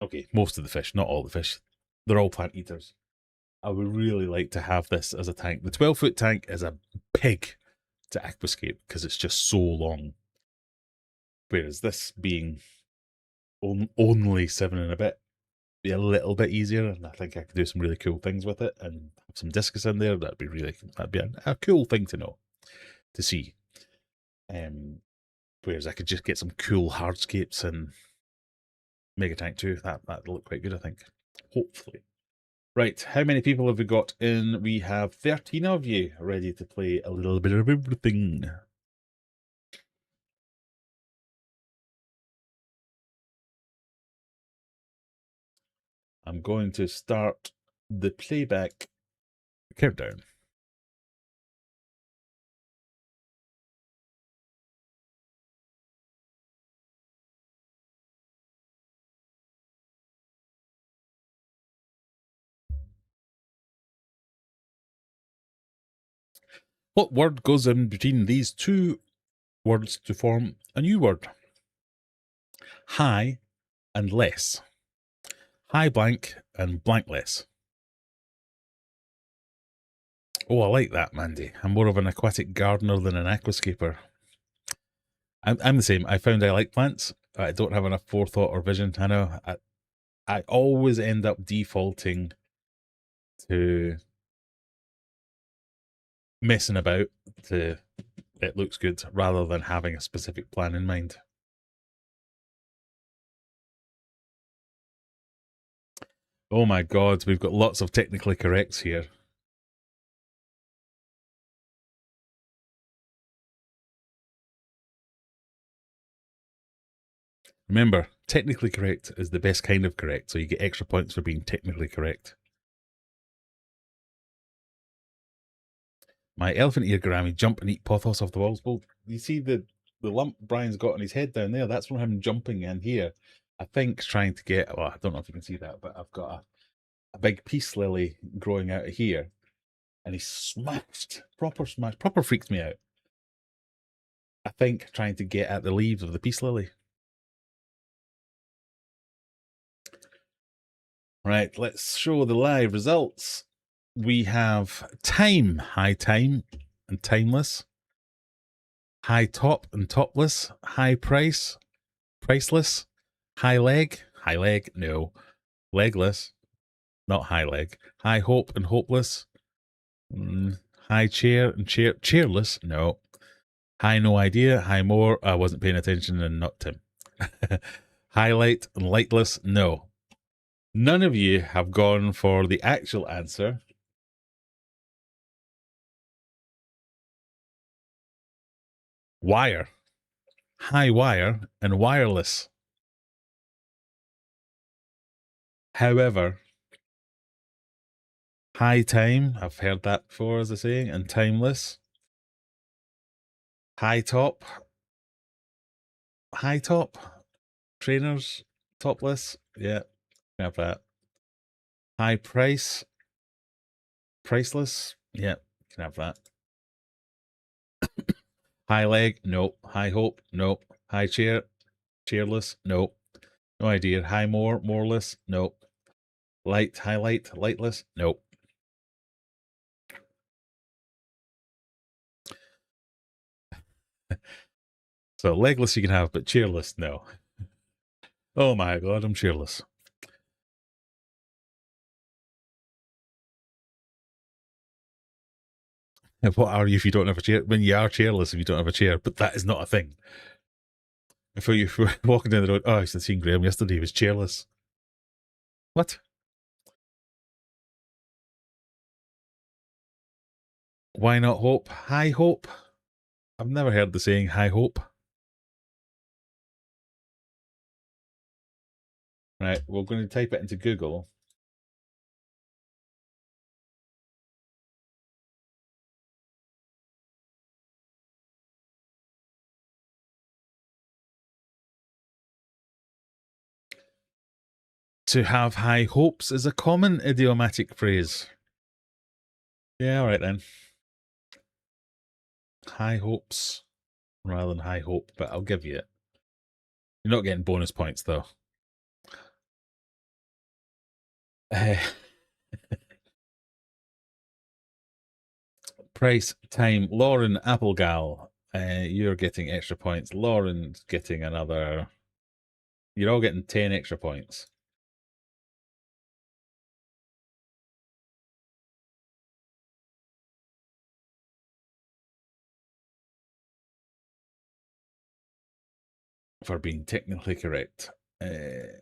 Okay, most of the fish, not all the fish. They're all plant eaters. I would really like to have this as a tank. The 12-foot tank is a pig to aquascape because it's just so long. Whereas this being only 7 and a bit, be a little bit easier, and I think I could do some really cool things with it and have some discus in there. That'd be a cool thing to know, to see. Whereas I could just get some cool hardscapes and Mega Tank 2. That'd look quite good, I think. Hopefully. Right, how many people have we got in? We have 13 of you ready to play a little bit of everything. I'm going to start the playback countdown. What word goes in between these two words to form a new word? High and less. High blank and blank less. Oh, I like that, Mandy. I'm more of an aquatic gardener than an aquascaper. I'm the same. I found I like plants. I don't have enough forethought or vision. I know. I always end up defaulting to messing about to it looks good rather than having a specific plan in mind. Oh my god, we've got lots of technically corrects here. Remember, technically correct is the best kind of correct, so you get extra points for being technically correct. My elephant ear gourami jump and eat pothos off the walls. Well, you see the lump Brian's got on his head down there? That's from him jumping in here. I think trying to get, well, I don't know if you can see that, but I've got a big peace lily growing out of here. And he smashed, proper freaked me out. I think trying to get at the leaves of the peace lily. Right, let's show the live results. We have time, high time and timeless. High top and topless. High price, priceless. High leg, no. Legless, not high leg. High hope and hopeless. High chair and chairless, no. High no idea, high more, I wasn't paying attention and not Tim. Highlight and lightless, no. None of you have gone for the actual answer. Wire. High wire and wireless. However, high time, I've heard that before as a saying, and timeless. High top. High top. Trainers. Topless. Yeah, can have that. High price. Priceless. Yeah, can have that. High leg. Nope. High hope. Nope. High chair. Chairless. Nope. No idea. High more. Moreless. Nope. Light. Highlight. Lightless. Nope. So legless you can have, but chairless, no. Oh my god, I'm chairless. And what are you if you don't have a chair? When you are chairless if you don't have a chair, but that is not a thing. If you're walking down the road, oh, I should have seen Graham yesterday, he was chairless. What? Why not hope? High hope? I've never heard the saying high hope. Right, we're going to type it into Google. To have high hopes is a common idiomatic phrase. Yeah, all right then. High hopes rather than high hope, but I'll give you it. You're not getting bonus points though. Price, time, Lauren Applegal. You're getting extra points. Lauren's getting another. You're all getting 10 extra points. For being technically correct. There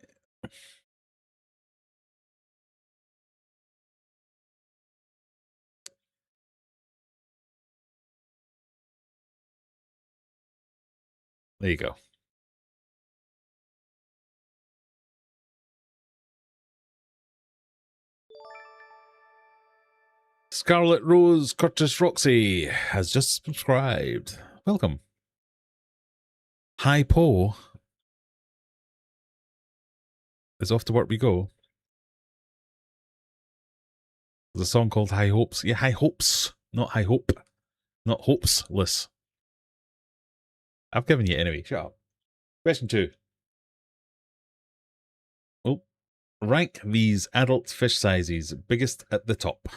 you go. Scarlet Rose Curtis Roxy has just subscribed. Welcome. Hi Po is off to work we go. There's a song called High Hopes. Yeah, High Hopes, not High Hope. Not hopesless. I've given you anyway. Shut up. Question 2. Oh, rank these adult fish sizes, biggest at the top.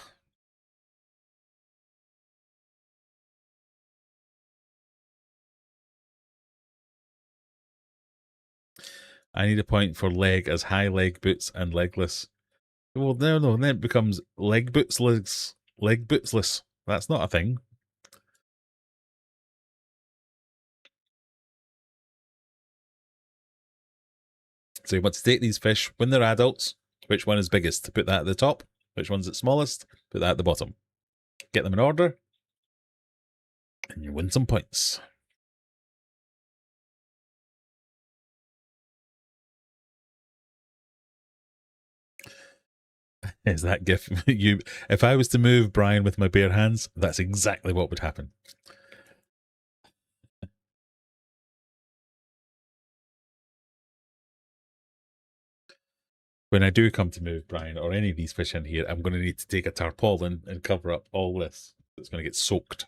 I need a point for leg as high leg boots and legless. Well, no, then it becomes leg bootsless. Leg bootsless. That's not a thing. So you want to take these fish when they're adults. Which one is biggest? Put that at the top. Which one's the smallest? Put that at the bottom. Get them in order. And you win some points. Is that gif? If I was to move Brian with my bare hands, that's exactly what would happen. When I do come to move Brian or any of these fish in here, I'm going to need to take a tarpaulin and cover up all this. It's going to get soaked.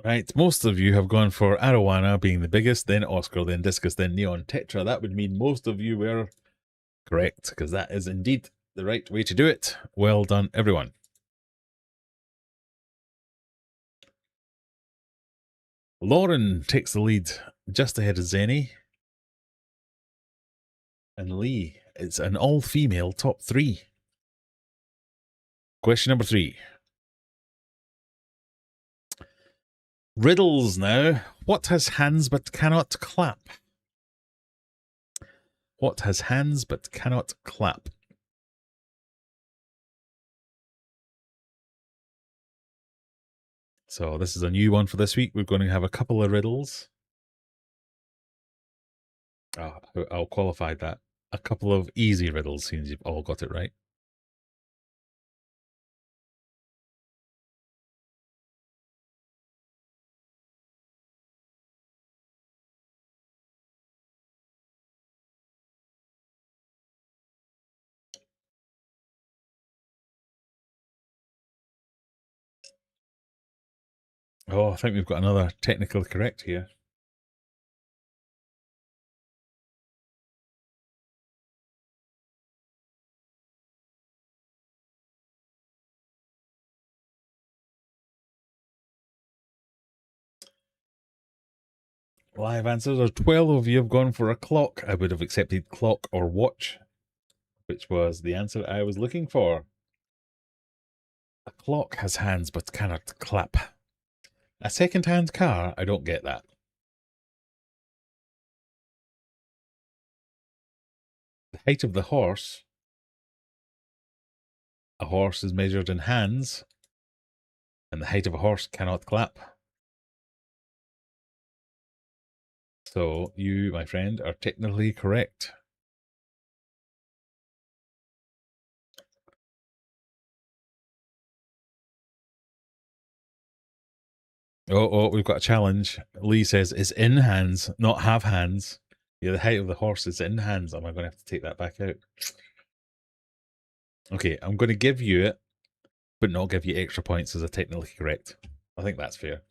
Right, most of you have gone for arowana being the biggest, then Oscar, then discus, then neon tetra. That would mean most of you were correct, because that is indeed the right way to do it. Well done, everyone. Lauren takes the lead just ahead of Zenny. And Lee, it's an all-female top 3. Question number 3. Riddles now. What has hands but cannot clap? What has hands but cannot clap? So this is a new one for this week. We're going to have a couple of riddles. I'll qualify that. A couple of easy riddles, since you've all got it right. Oh, I think we've got another technical correct here. Live answers are 12 of you have gone for a clock. I would have accepted clock or watch, which was the answer I was looking for. A clock has hands but cannot clap. A second-hand car? I don't get that. The height of the horse. A horse is measured in hands, and the height of a horse cannot clap. So you, my friend, are technically correct. Oh, we've got a challenge. Lee says it's in hands, not have hands. Yeah, the height of the horse is in hands. Am I going to have to take that back out? Okay, I'm going to give you it, but not give you extra points as a technically correct. I think that's fair.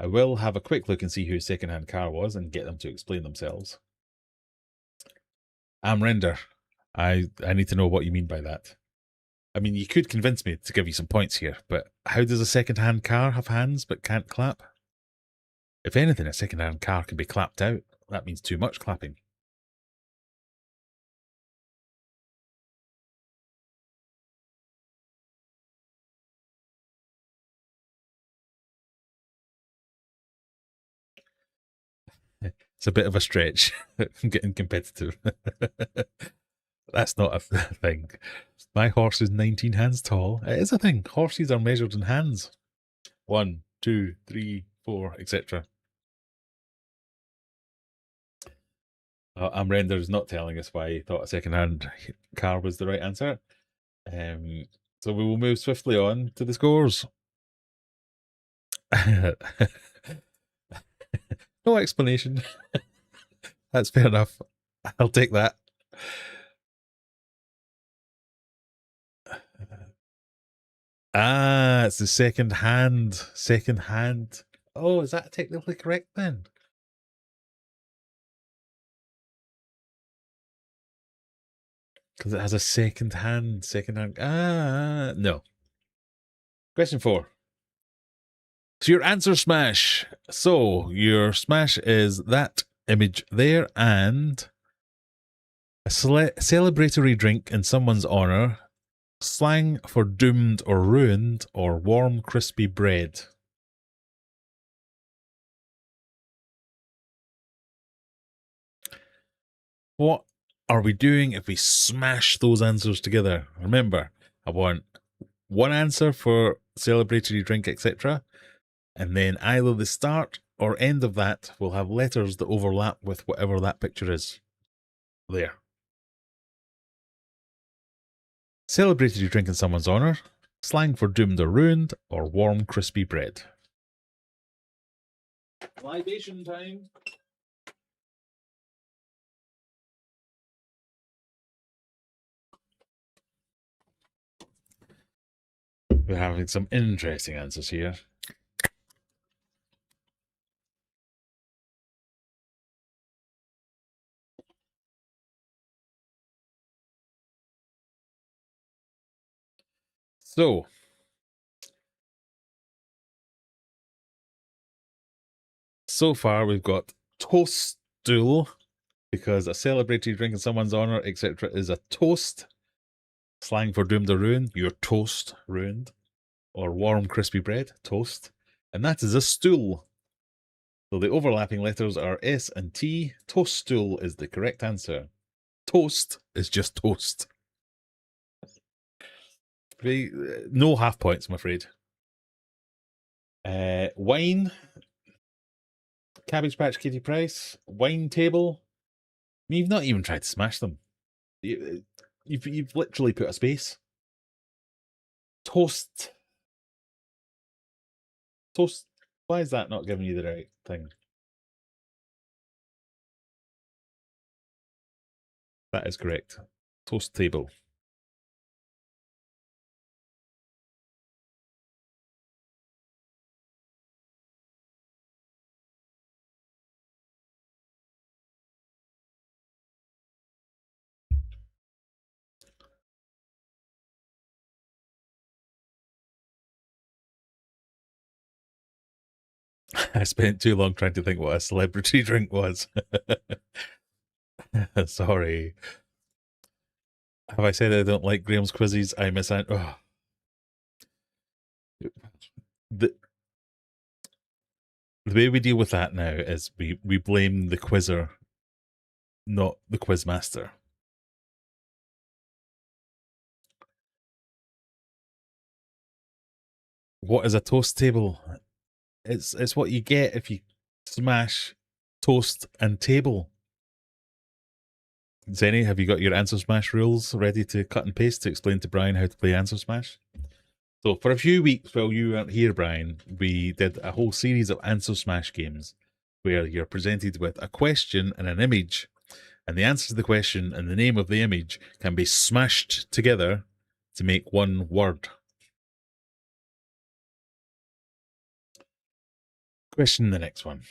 I will have a quick look and see whose second-hand car was and get them to explain themselves. Render. I need to know what you mean by that. I mean, you could convince me to give you some points here, but how does a second-hand car have hands but can't clap? If anything, a second-hand car can be clapped out. That means too much clapping. It's a bit of a stretch. I'm getting competitive. That's not a thing. My horse is 19 hands tall. It is a thing. Horses are measured in hands. 1, 2, 3, 4, etc. Render is not telling us why he thought a second-hand car was the right answer. So we will move swiftly on to the scores. No explanation. That's fair enough. I'll take that. It's the second hand. Second hand. Oh, is that technically correct then? Because it has a second hand. Second hand. No. Question 4. So your answer smash. So your smash is that image there and a celebratory drink in someone's honor, slang for doomed or ruined, or warm crispy bread. What are we doing if we smash those answers together? Remember, I want one answer for celebratory drink, etc. And then either the start or end of that will have letters that overlap with whatever that picture is. There. Celebratory drink in someone's honour, slang for doomed or ruined, or warm crispy bread. Libation time. We're having some interesting answers here. So far we've got toast stool, because a celebratory drink in someone's honour, etc. is a toast. Slang for doomed or ruined, your toast ruined. Or warm crispy bread, toast. And that is a stool. So the overlapping letters are S and T. Toast stool is the correct answer. Toast is just toast. No half points, I'm afraid. Wine. Cabbage Patch Kitty Price. Wine table. I mean, you've not even tried to smash them. You've literally put a space. Toast. Toast. Why is that not giving you the right thing? That is correct. Toast table. I spent too long trying to think what a celebrity drink was. Sorry. Have I said I don't like Graham's quizzes? I miss out. Oh. The way we deal with that now is we blame the quizzer, not the quizmaster. What is a toast table? It's what you get if you smash toast and table. Zenny, have you got your answer smash rules ready to cut and paste to explain to Brian how to play answer smash? So for a few weeks while you weren't here, Brian, we did a whole series of answer smash games where you're presented with a question and an image, and the answer to the question and the name of the image can be smashed together to make one word. Question the next one.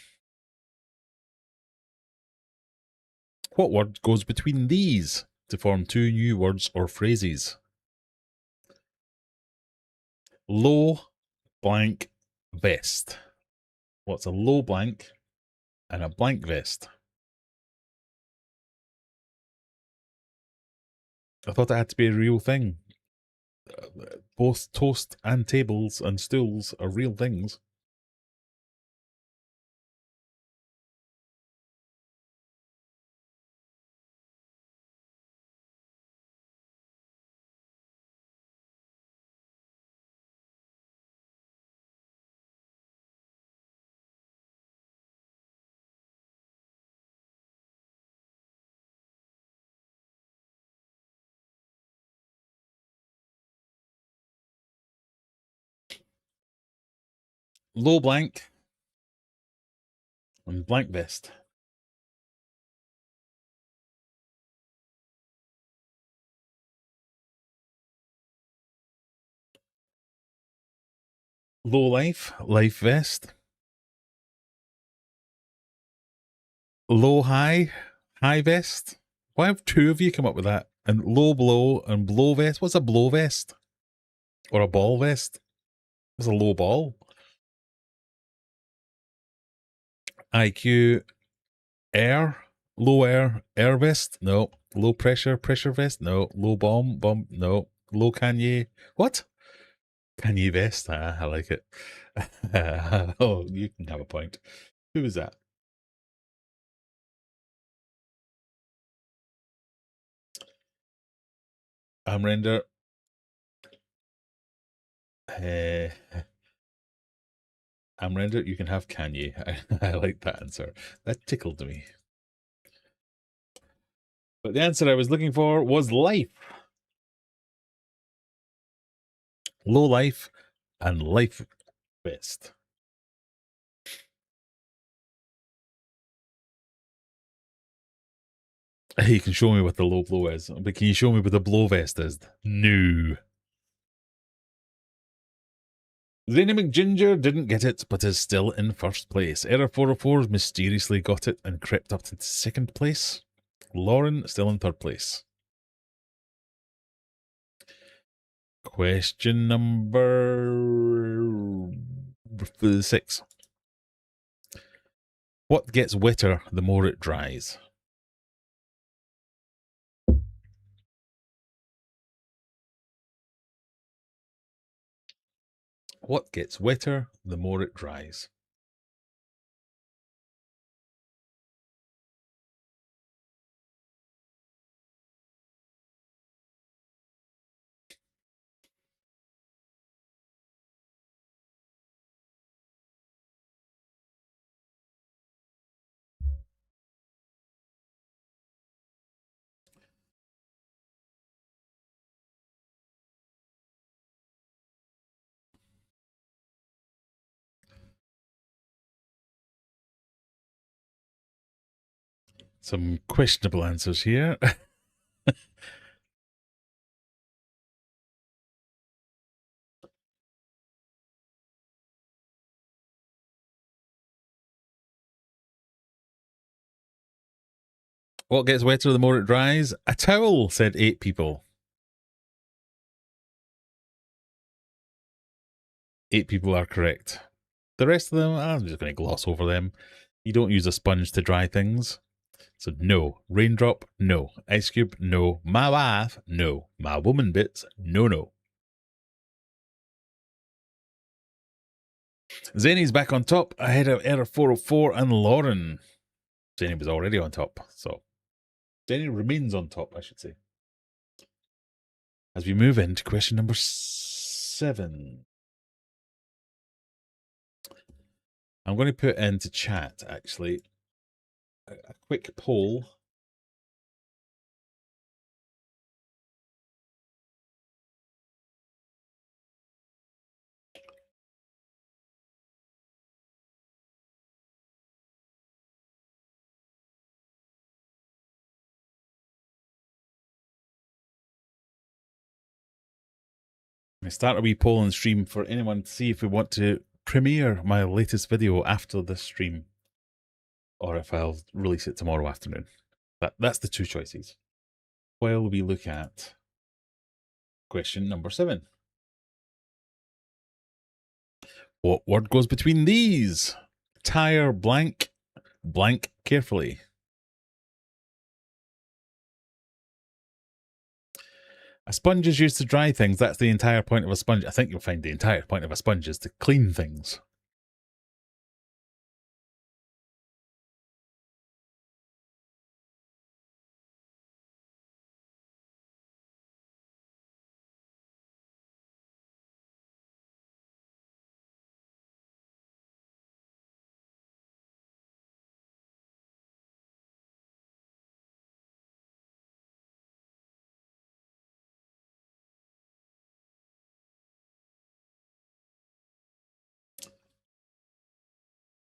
What word goes between these to form two new words or phrases? Low blank vest. What's a low blank and a blank vest? I thought it had to be a real thing. Both toast and tables and stools are real things. Low blank and blank vest. Low life, life vest. Low high, high vest. Why have two of you come up with that? And low blow and blow vest. What's a blow vest? Or a ball vest? What's a low ball? IQ air, low air vest. No. Low pressure vest. No. Low bomb. No. Low Kanye. What? Kanye vest. Ah, I like it. Oh, you can have a point. Who was that? Amrender. Amrender, you can have Kanye. I like that answer. That tickled me. But the answer I was looking for was life. Low life and life vest. You can show me what the low blow is, but can you show me what the blow vest is? No. Zany McGinger didn't get it, but is still in first place. Error 404 mysteriously got it and crept up to second place. Lauren still in third place. Question number 6. What gets wetter the more it dries? What gets wetter the more it dries? Some questionable answers here. What gets wetter the more it dries? A towel, said 8 people. 8 people are correct. The rest of them, I'm just going to gloss over them. You don't use a sponge to dry things. So no. Raindrop, no. Ice cube, no. My wife, no. My woman bits, no. Zany's back on top, ahead of Error 404 and Lauren. Zany was already on top, so Zany remains on top, I should say. As we move into question number 7. I'm going to put into chat, actually, a quick poll. I start a wee poll on stream for anyone to see if we want to premiere my latest video after this stream, or if I'll release it tomorrow afternoon. That's the two choices. While we look at question number 7. What word goes between these? Tire blank, blank carefully. A sponge is used to dry things. That's the entire point of a sponge. I think you'll find the entire point of a sponge is to clean things.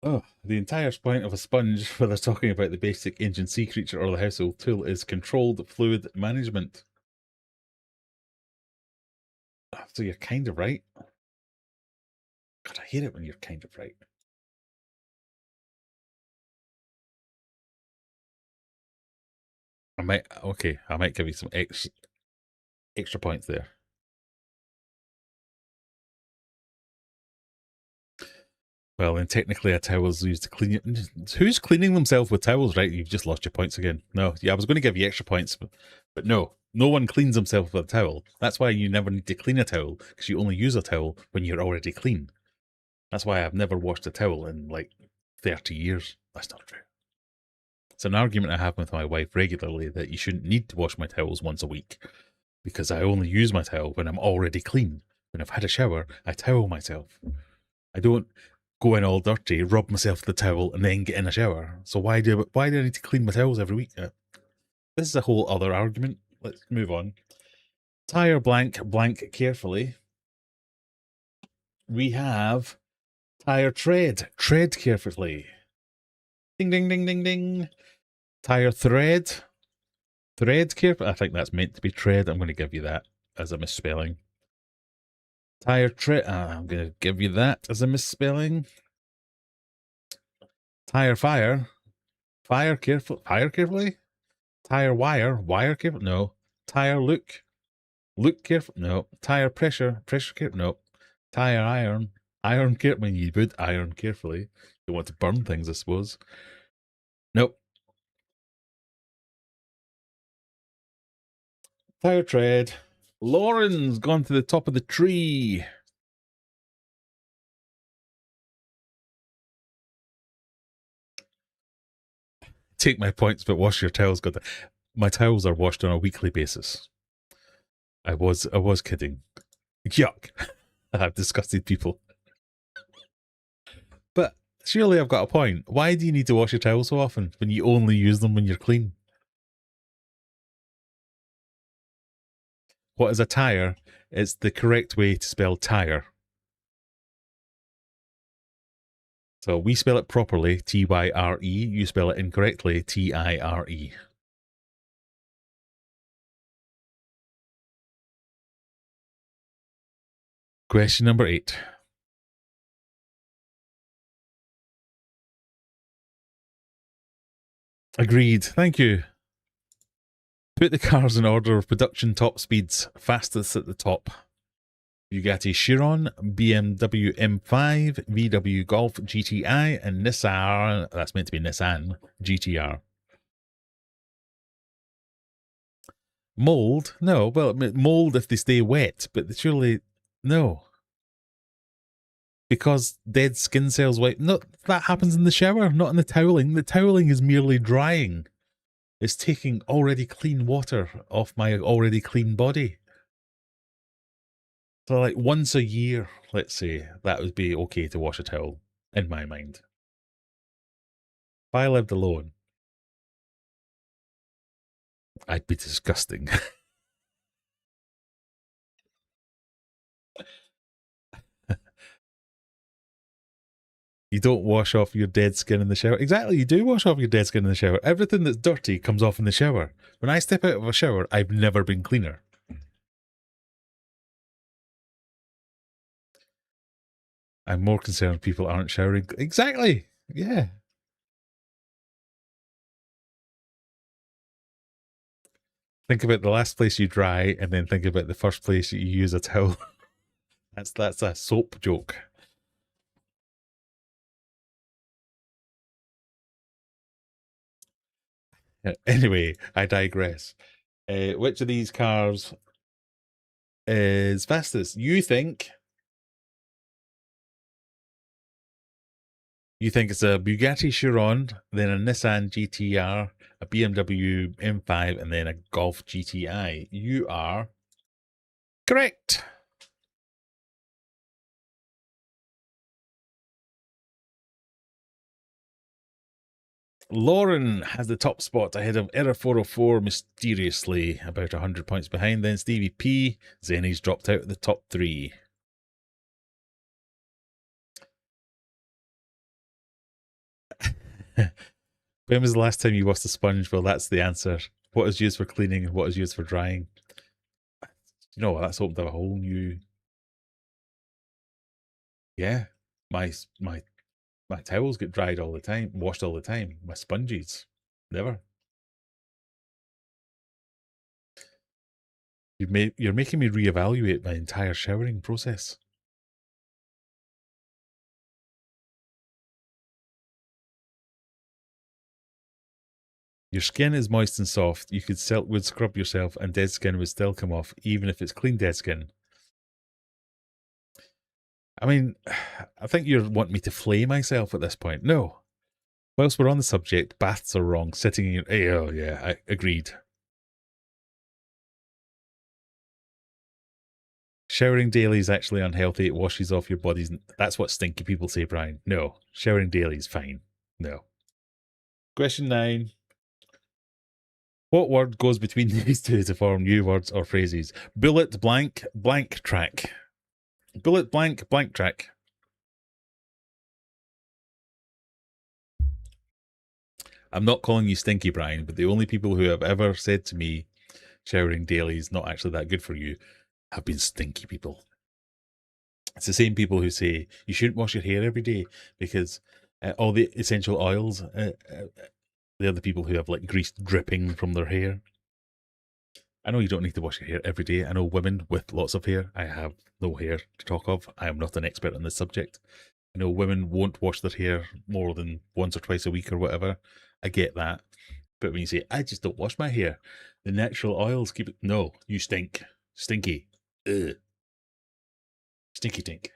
Oh, the entire point of a sponge, whether talking about the basic ancient sea creature or the household tool, is controlled fluid management. So you're kind of right. God, I hate it when you're kind of right. I might give you some extra points there. Well, then technically a towel is used to clean it. Who's cleaning themselves with towels, right? You've just lost your points again. No, yeah, I was going to give you extra points, but no. No one cleans themselves with a towel. That's why you never need to clean a towel, because you only use a towel when you're already clean. That's why I've never washed a towel in like 30 years. That's not true. It's an argument I have with my wife regularly that you shouldn't need to wash my towels once a week, because I only use my towel when I'm already clean. When I've had a shower, I towel myself. I don't go in all dirty, rub myself with the towel, and then get in a shower. So why do I need to clean my towels every week? This is a whole other argument. Let's move on. Tire blank, blank carefully. We have tire tread, tread carefully. Ding, ding, ding, ding, ding. Tire thread, thread carefully. I think that's meant to be tread. I'm going to give you that as a misspelling. Tire tread. I'm going to give you that as a misspelling. Tire fire, fire carefully. Tire wire, wire careful. No. Tire look careful. No. Tire pressure careful. No. Tire iron, iron careful. When you would iron carefully, you want to burn things, I suppose. Nope. Tire tread. Lauren's gone to the top of the tree. Take my points, but wash your towels. God, my towels are washed on a weekly basis. I was kidding. Yuck. I have disgusted people. But surely I've got a point. Why do you need to wash your towels so often when you only use them when you're clean? What is a tire? It's the correct way to spell tire. So we spell it properly, T-Y-R-E. You spell it incorrectly, T-I-R-E. Question number 8. Agreed. Thank you. Put the cars in order of production top speeds. Fastest at the top. Bugatti Chiron, BMW M5, VW Golf GTI, and Nissan, that's meant to be Nissan, GTR. Mold? No, well, mold if they stay wet, but surely, no. Because dead skin cells wipe. No, that happens in the shower, not in the toweling. The toweling is merely drying. It's taking already clean water off my already clean body. So like once a year, let's say, that would be okay to wash a towel, in my mind. If I lived alone, I'd be disgusting. You don't wash off your dead skin in the shower. Exactly, you do wash off your dead skin in the shower. Everything that's dirty comes off in the shower. When I step out of a shower, I've never been cleaner. I'm more concerned people aren't showering. Exactly, yeah. Think about the last place you dry, and then think about the first place you use a towel. That's a soap joke. Anyway, I digress. Which of these cars is fastest? You think it's a Bugatti Chiron, then a Nissan GTR, a BMW M5, and then a Golf GTI. You are correct. Lauren has the top spot ahead of Error 404 mysteriously, about 100 points behind. Then Stevie P. Zenny's dropped out of the top 3. When was the last time you washed a sponge? Well, that's the answer. What is used for cleaning and what is used for drying? You know what? That's opened up a whole new... Yeah, my towels get dried all the time, washed all the time. My sponges, never. You're making me reevaluate my entire showering process. Your skin is moist and soft. You would scrub yourself and dead skin would still come off, even if it's clean dead skin. I mean, I think you're wanting me to flay myself at this point. No. Whilst we're on the subject, baths are wrong. Sitting in your... Oh, yeah, I agreed. Showering daily is actually unhealthy. It washes off your bodies. That's what stinky people say, Brian. No. Showering daily is fine. No. Question 9. What word goes between these two to form new words or phrases? Bullet blank blank track. Bullet blank blank track. I'm not calling you stinky, Brian, but the only people who have ever said to me showering daily is not actually that good for you have been stinky people. It's the same people who say you shouldn't wash your hair every day because all the essential oils, they're the people who have like grease dripping from their hair. I know you don't need to wash your hair every day. I know women with lots of hair. I have no hair to talk of. I am not an expert on this subject. I know women won't wash their hair more than once or twice a week or whatever. I get that. But when you say, I just don't wash my hair, the natural oils keep it... No, you stink. Stinky. Ugh. Stinky tink.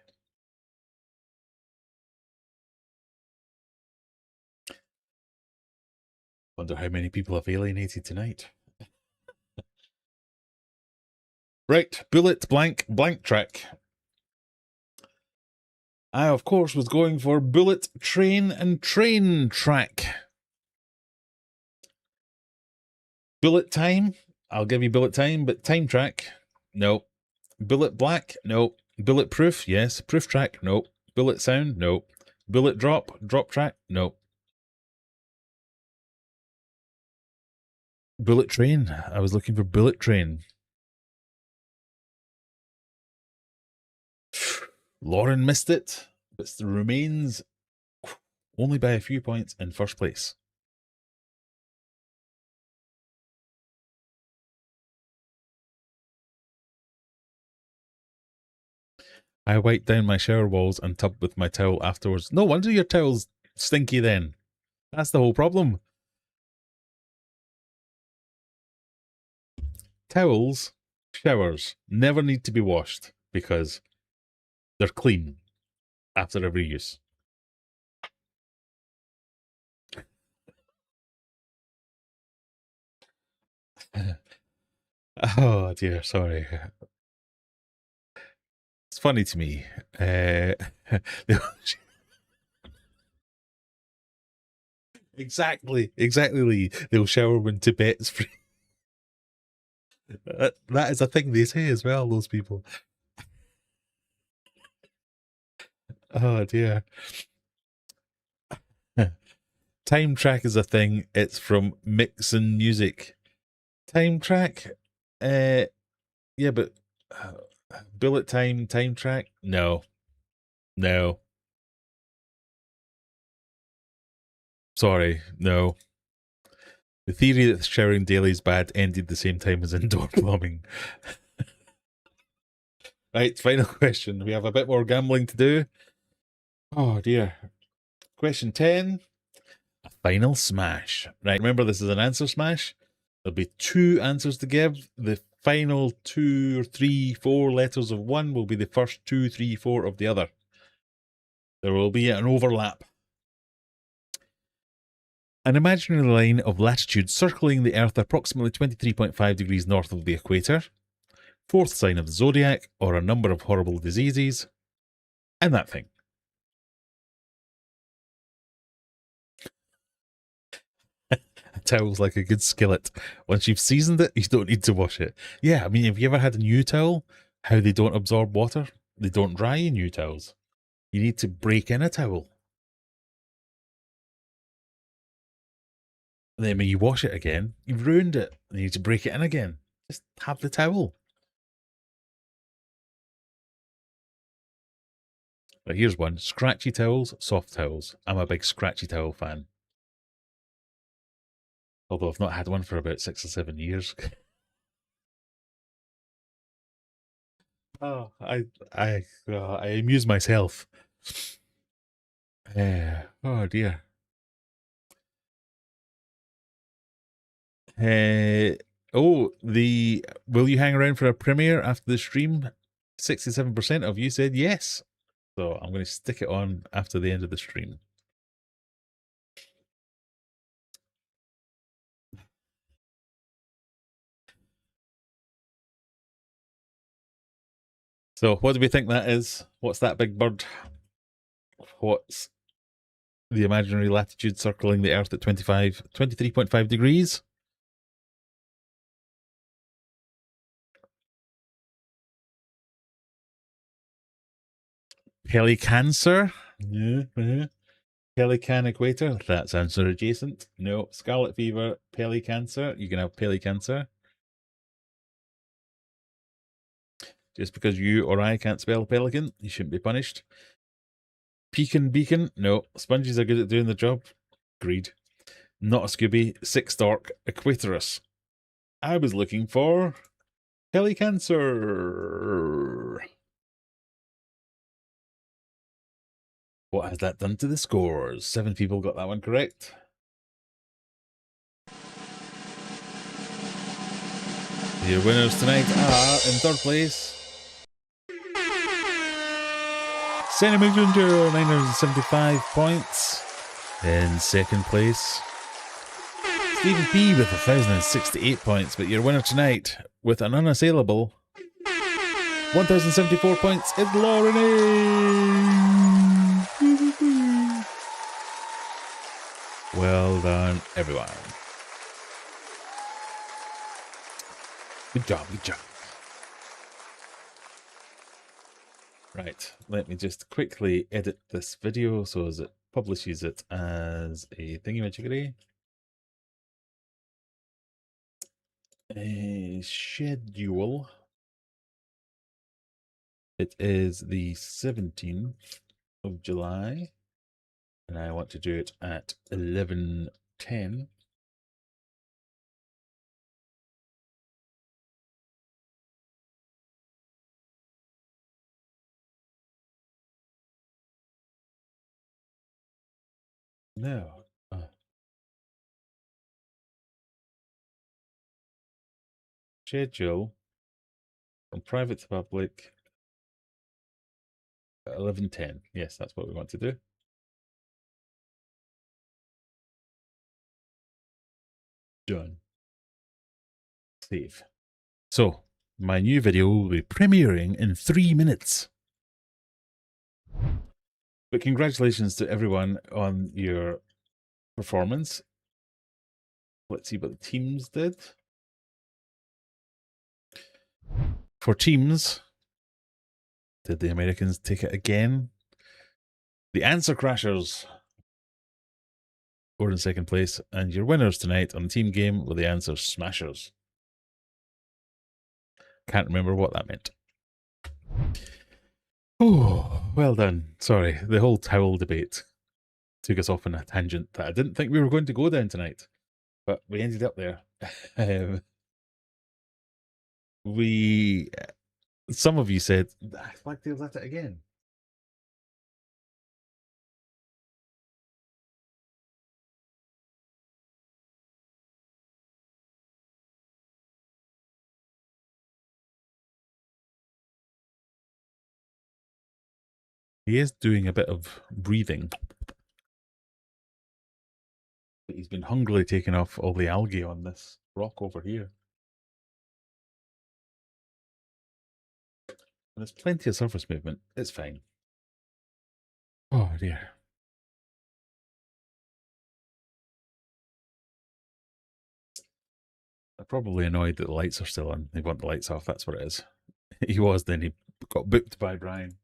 Wonder how many people have alienated tonight. Right, bullet blank blank track. I, of course, was going for bullet train and train track. Bullet time, I'll give you bullet time, but time track, no. Bullet black, no. Bulletproof, yes. Proof track, no. Bullet sound, no. Bullet drop, drop track, no. Bullet train, I was looking for bullet train. Lauren missed it, but remains only by a few points in first place. I wipe down my shower walls and tub with my towel afterwards. No wonder your towel's stinky then. That's the whole problem. Towels, showers, never need to be washed because they're clean. after every use. Oh dear, sorry. It's funny to me. Exactly, Lee. They'll shower when Tibet's free. That is a thing they say as well, those people. Oh dear. Time track is a thing. It's from Mixin Music. Time track? Yeah, but bullet time track? No. Sorry, no. The theory that showering daily is bad ended the same time as indoor plumbing. Right, final question. We have a bit more gambling to do. Oh dear. Question 10. A final smash. Right, remember this is an answer smash. There'll be 2 answers to give. The final 2 or 3, 4 letters of one will be the first 2, 3, 4 of the other. There will be an overlap. An imaginary line of latitude circling the Earth approximately 23.5 degrees north of the equator. 4th sign of the zodiac, or a number of horrible diseases. And that thing. A towel's like a good skillet. Once you've seasoned it, you don't need to wash it. Yeah, I mean, have you ever had a new towel? How they don't absorb water? They don't dry in new towels. You need to break in a towel. Then when you wash it again, you've ruined it. You need to break it in again. Just have the towel. But here's one. Scratchy towels, soft towels. I'm a big scratchy towel fan. Although I've not had one for about 6 or 7 years. Oh, I amuse myself. Oh dear. Will you hang around for a premiere after the stream? 67% of you said yes. So I'm going to stick it on after the end of the stream. So what do we think that is? What's that big bird? What's the imaginary latitude circling the Earth at 23.5 degrees? Pelicancer? Yeah. Pelican equator? That's answer adjacent. No. Scarlet fever, pelicancer. You can have pelicancer. Just because you or I can't spell pelican, you shouldn't be punished. Pecan beacon? No. Sponges are good at doing the job. Agreed. Not a Scooby. Six Stork. Equatorus. I was looking for pelicancer. What has that done to the scores? 7 people got that one correct. Your winners tonight are, in 3rd place, Cinnamon Ginger, 975 points. In 2nd place, Stephen P with 1,068 points. But your winner tonight, with an unassailable 1,074 points, is Lauren A. Well done, everyone. Good job, good job. Right, let me just quickly edit this video so as it publishes it as a thingy-majiggery. A schedule. It is the 17th of July, and I want to do it at 11:10. No. Schedule from private to public. 11:10. Yes, that's what we want to do. Done. Save. So, my new video will be premiering in 3 minutes. But congratulations to everyone on your performance. Let's see what the teams did. For teams, did the Americans take it again? The Answer Crashers were in second place, and your winners tonight on the team game were the Answer Smashers. Can't remember what that meant. Oh, well done. Sorry, the whole towel debate took us off on a tangent that I didn't think we were going to go down tonight, but we ended up there. Some of you said, Blacktail's at it again. He is doing a bit of breathing. But he's been hungrily taking off all the algae on this rock over here. And there's plenty of surface movement. It's fine. Oh dear. I'm probably annoyed that the lights are still on. They want the lights off. That's what it is. He was, then he got booked by Brian.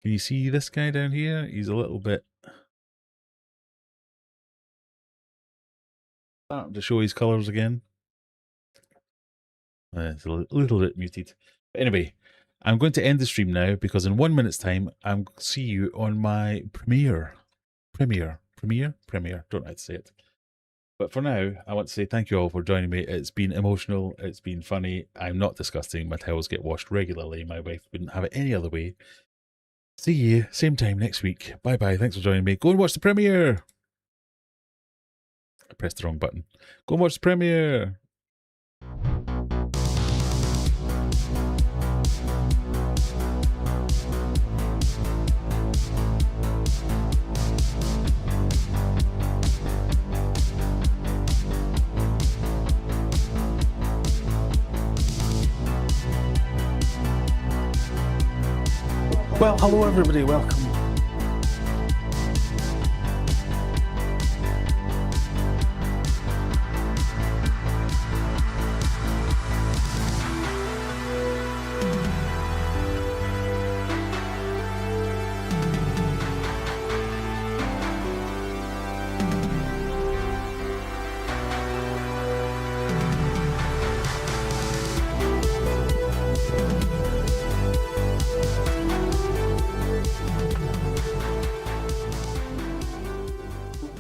Can you see this guy down here? He's a little bit starting to show his colours again. It's a little bit muted. But anyway, I'm going to end the stream now because in 1 minute's time, I'm see you on my premiere. Don't know how to say it. But for now, I want to say thank you all for joining me. It's been emotional. It's been funny. I'm not disgusting. My towels get washed regularly. My wife wouldn't have it any other way. See you same time next week. Bye-bye. Thanks for joining me. Go and watch the premiere. I pressed the wrong button. Go and watch the premiere. Well, hello everybody, welcome.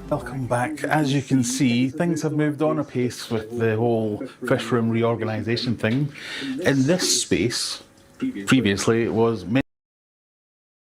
Welcome back. As you can see, things have moved on apace with the whole fish room reorganisation thing. In this space, previously it was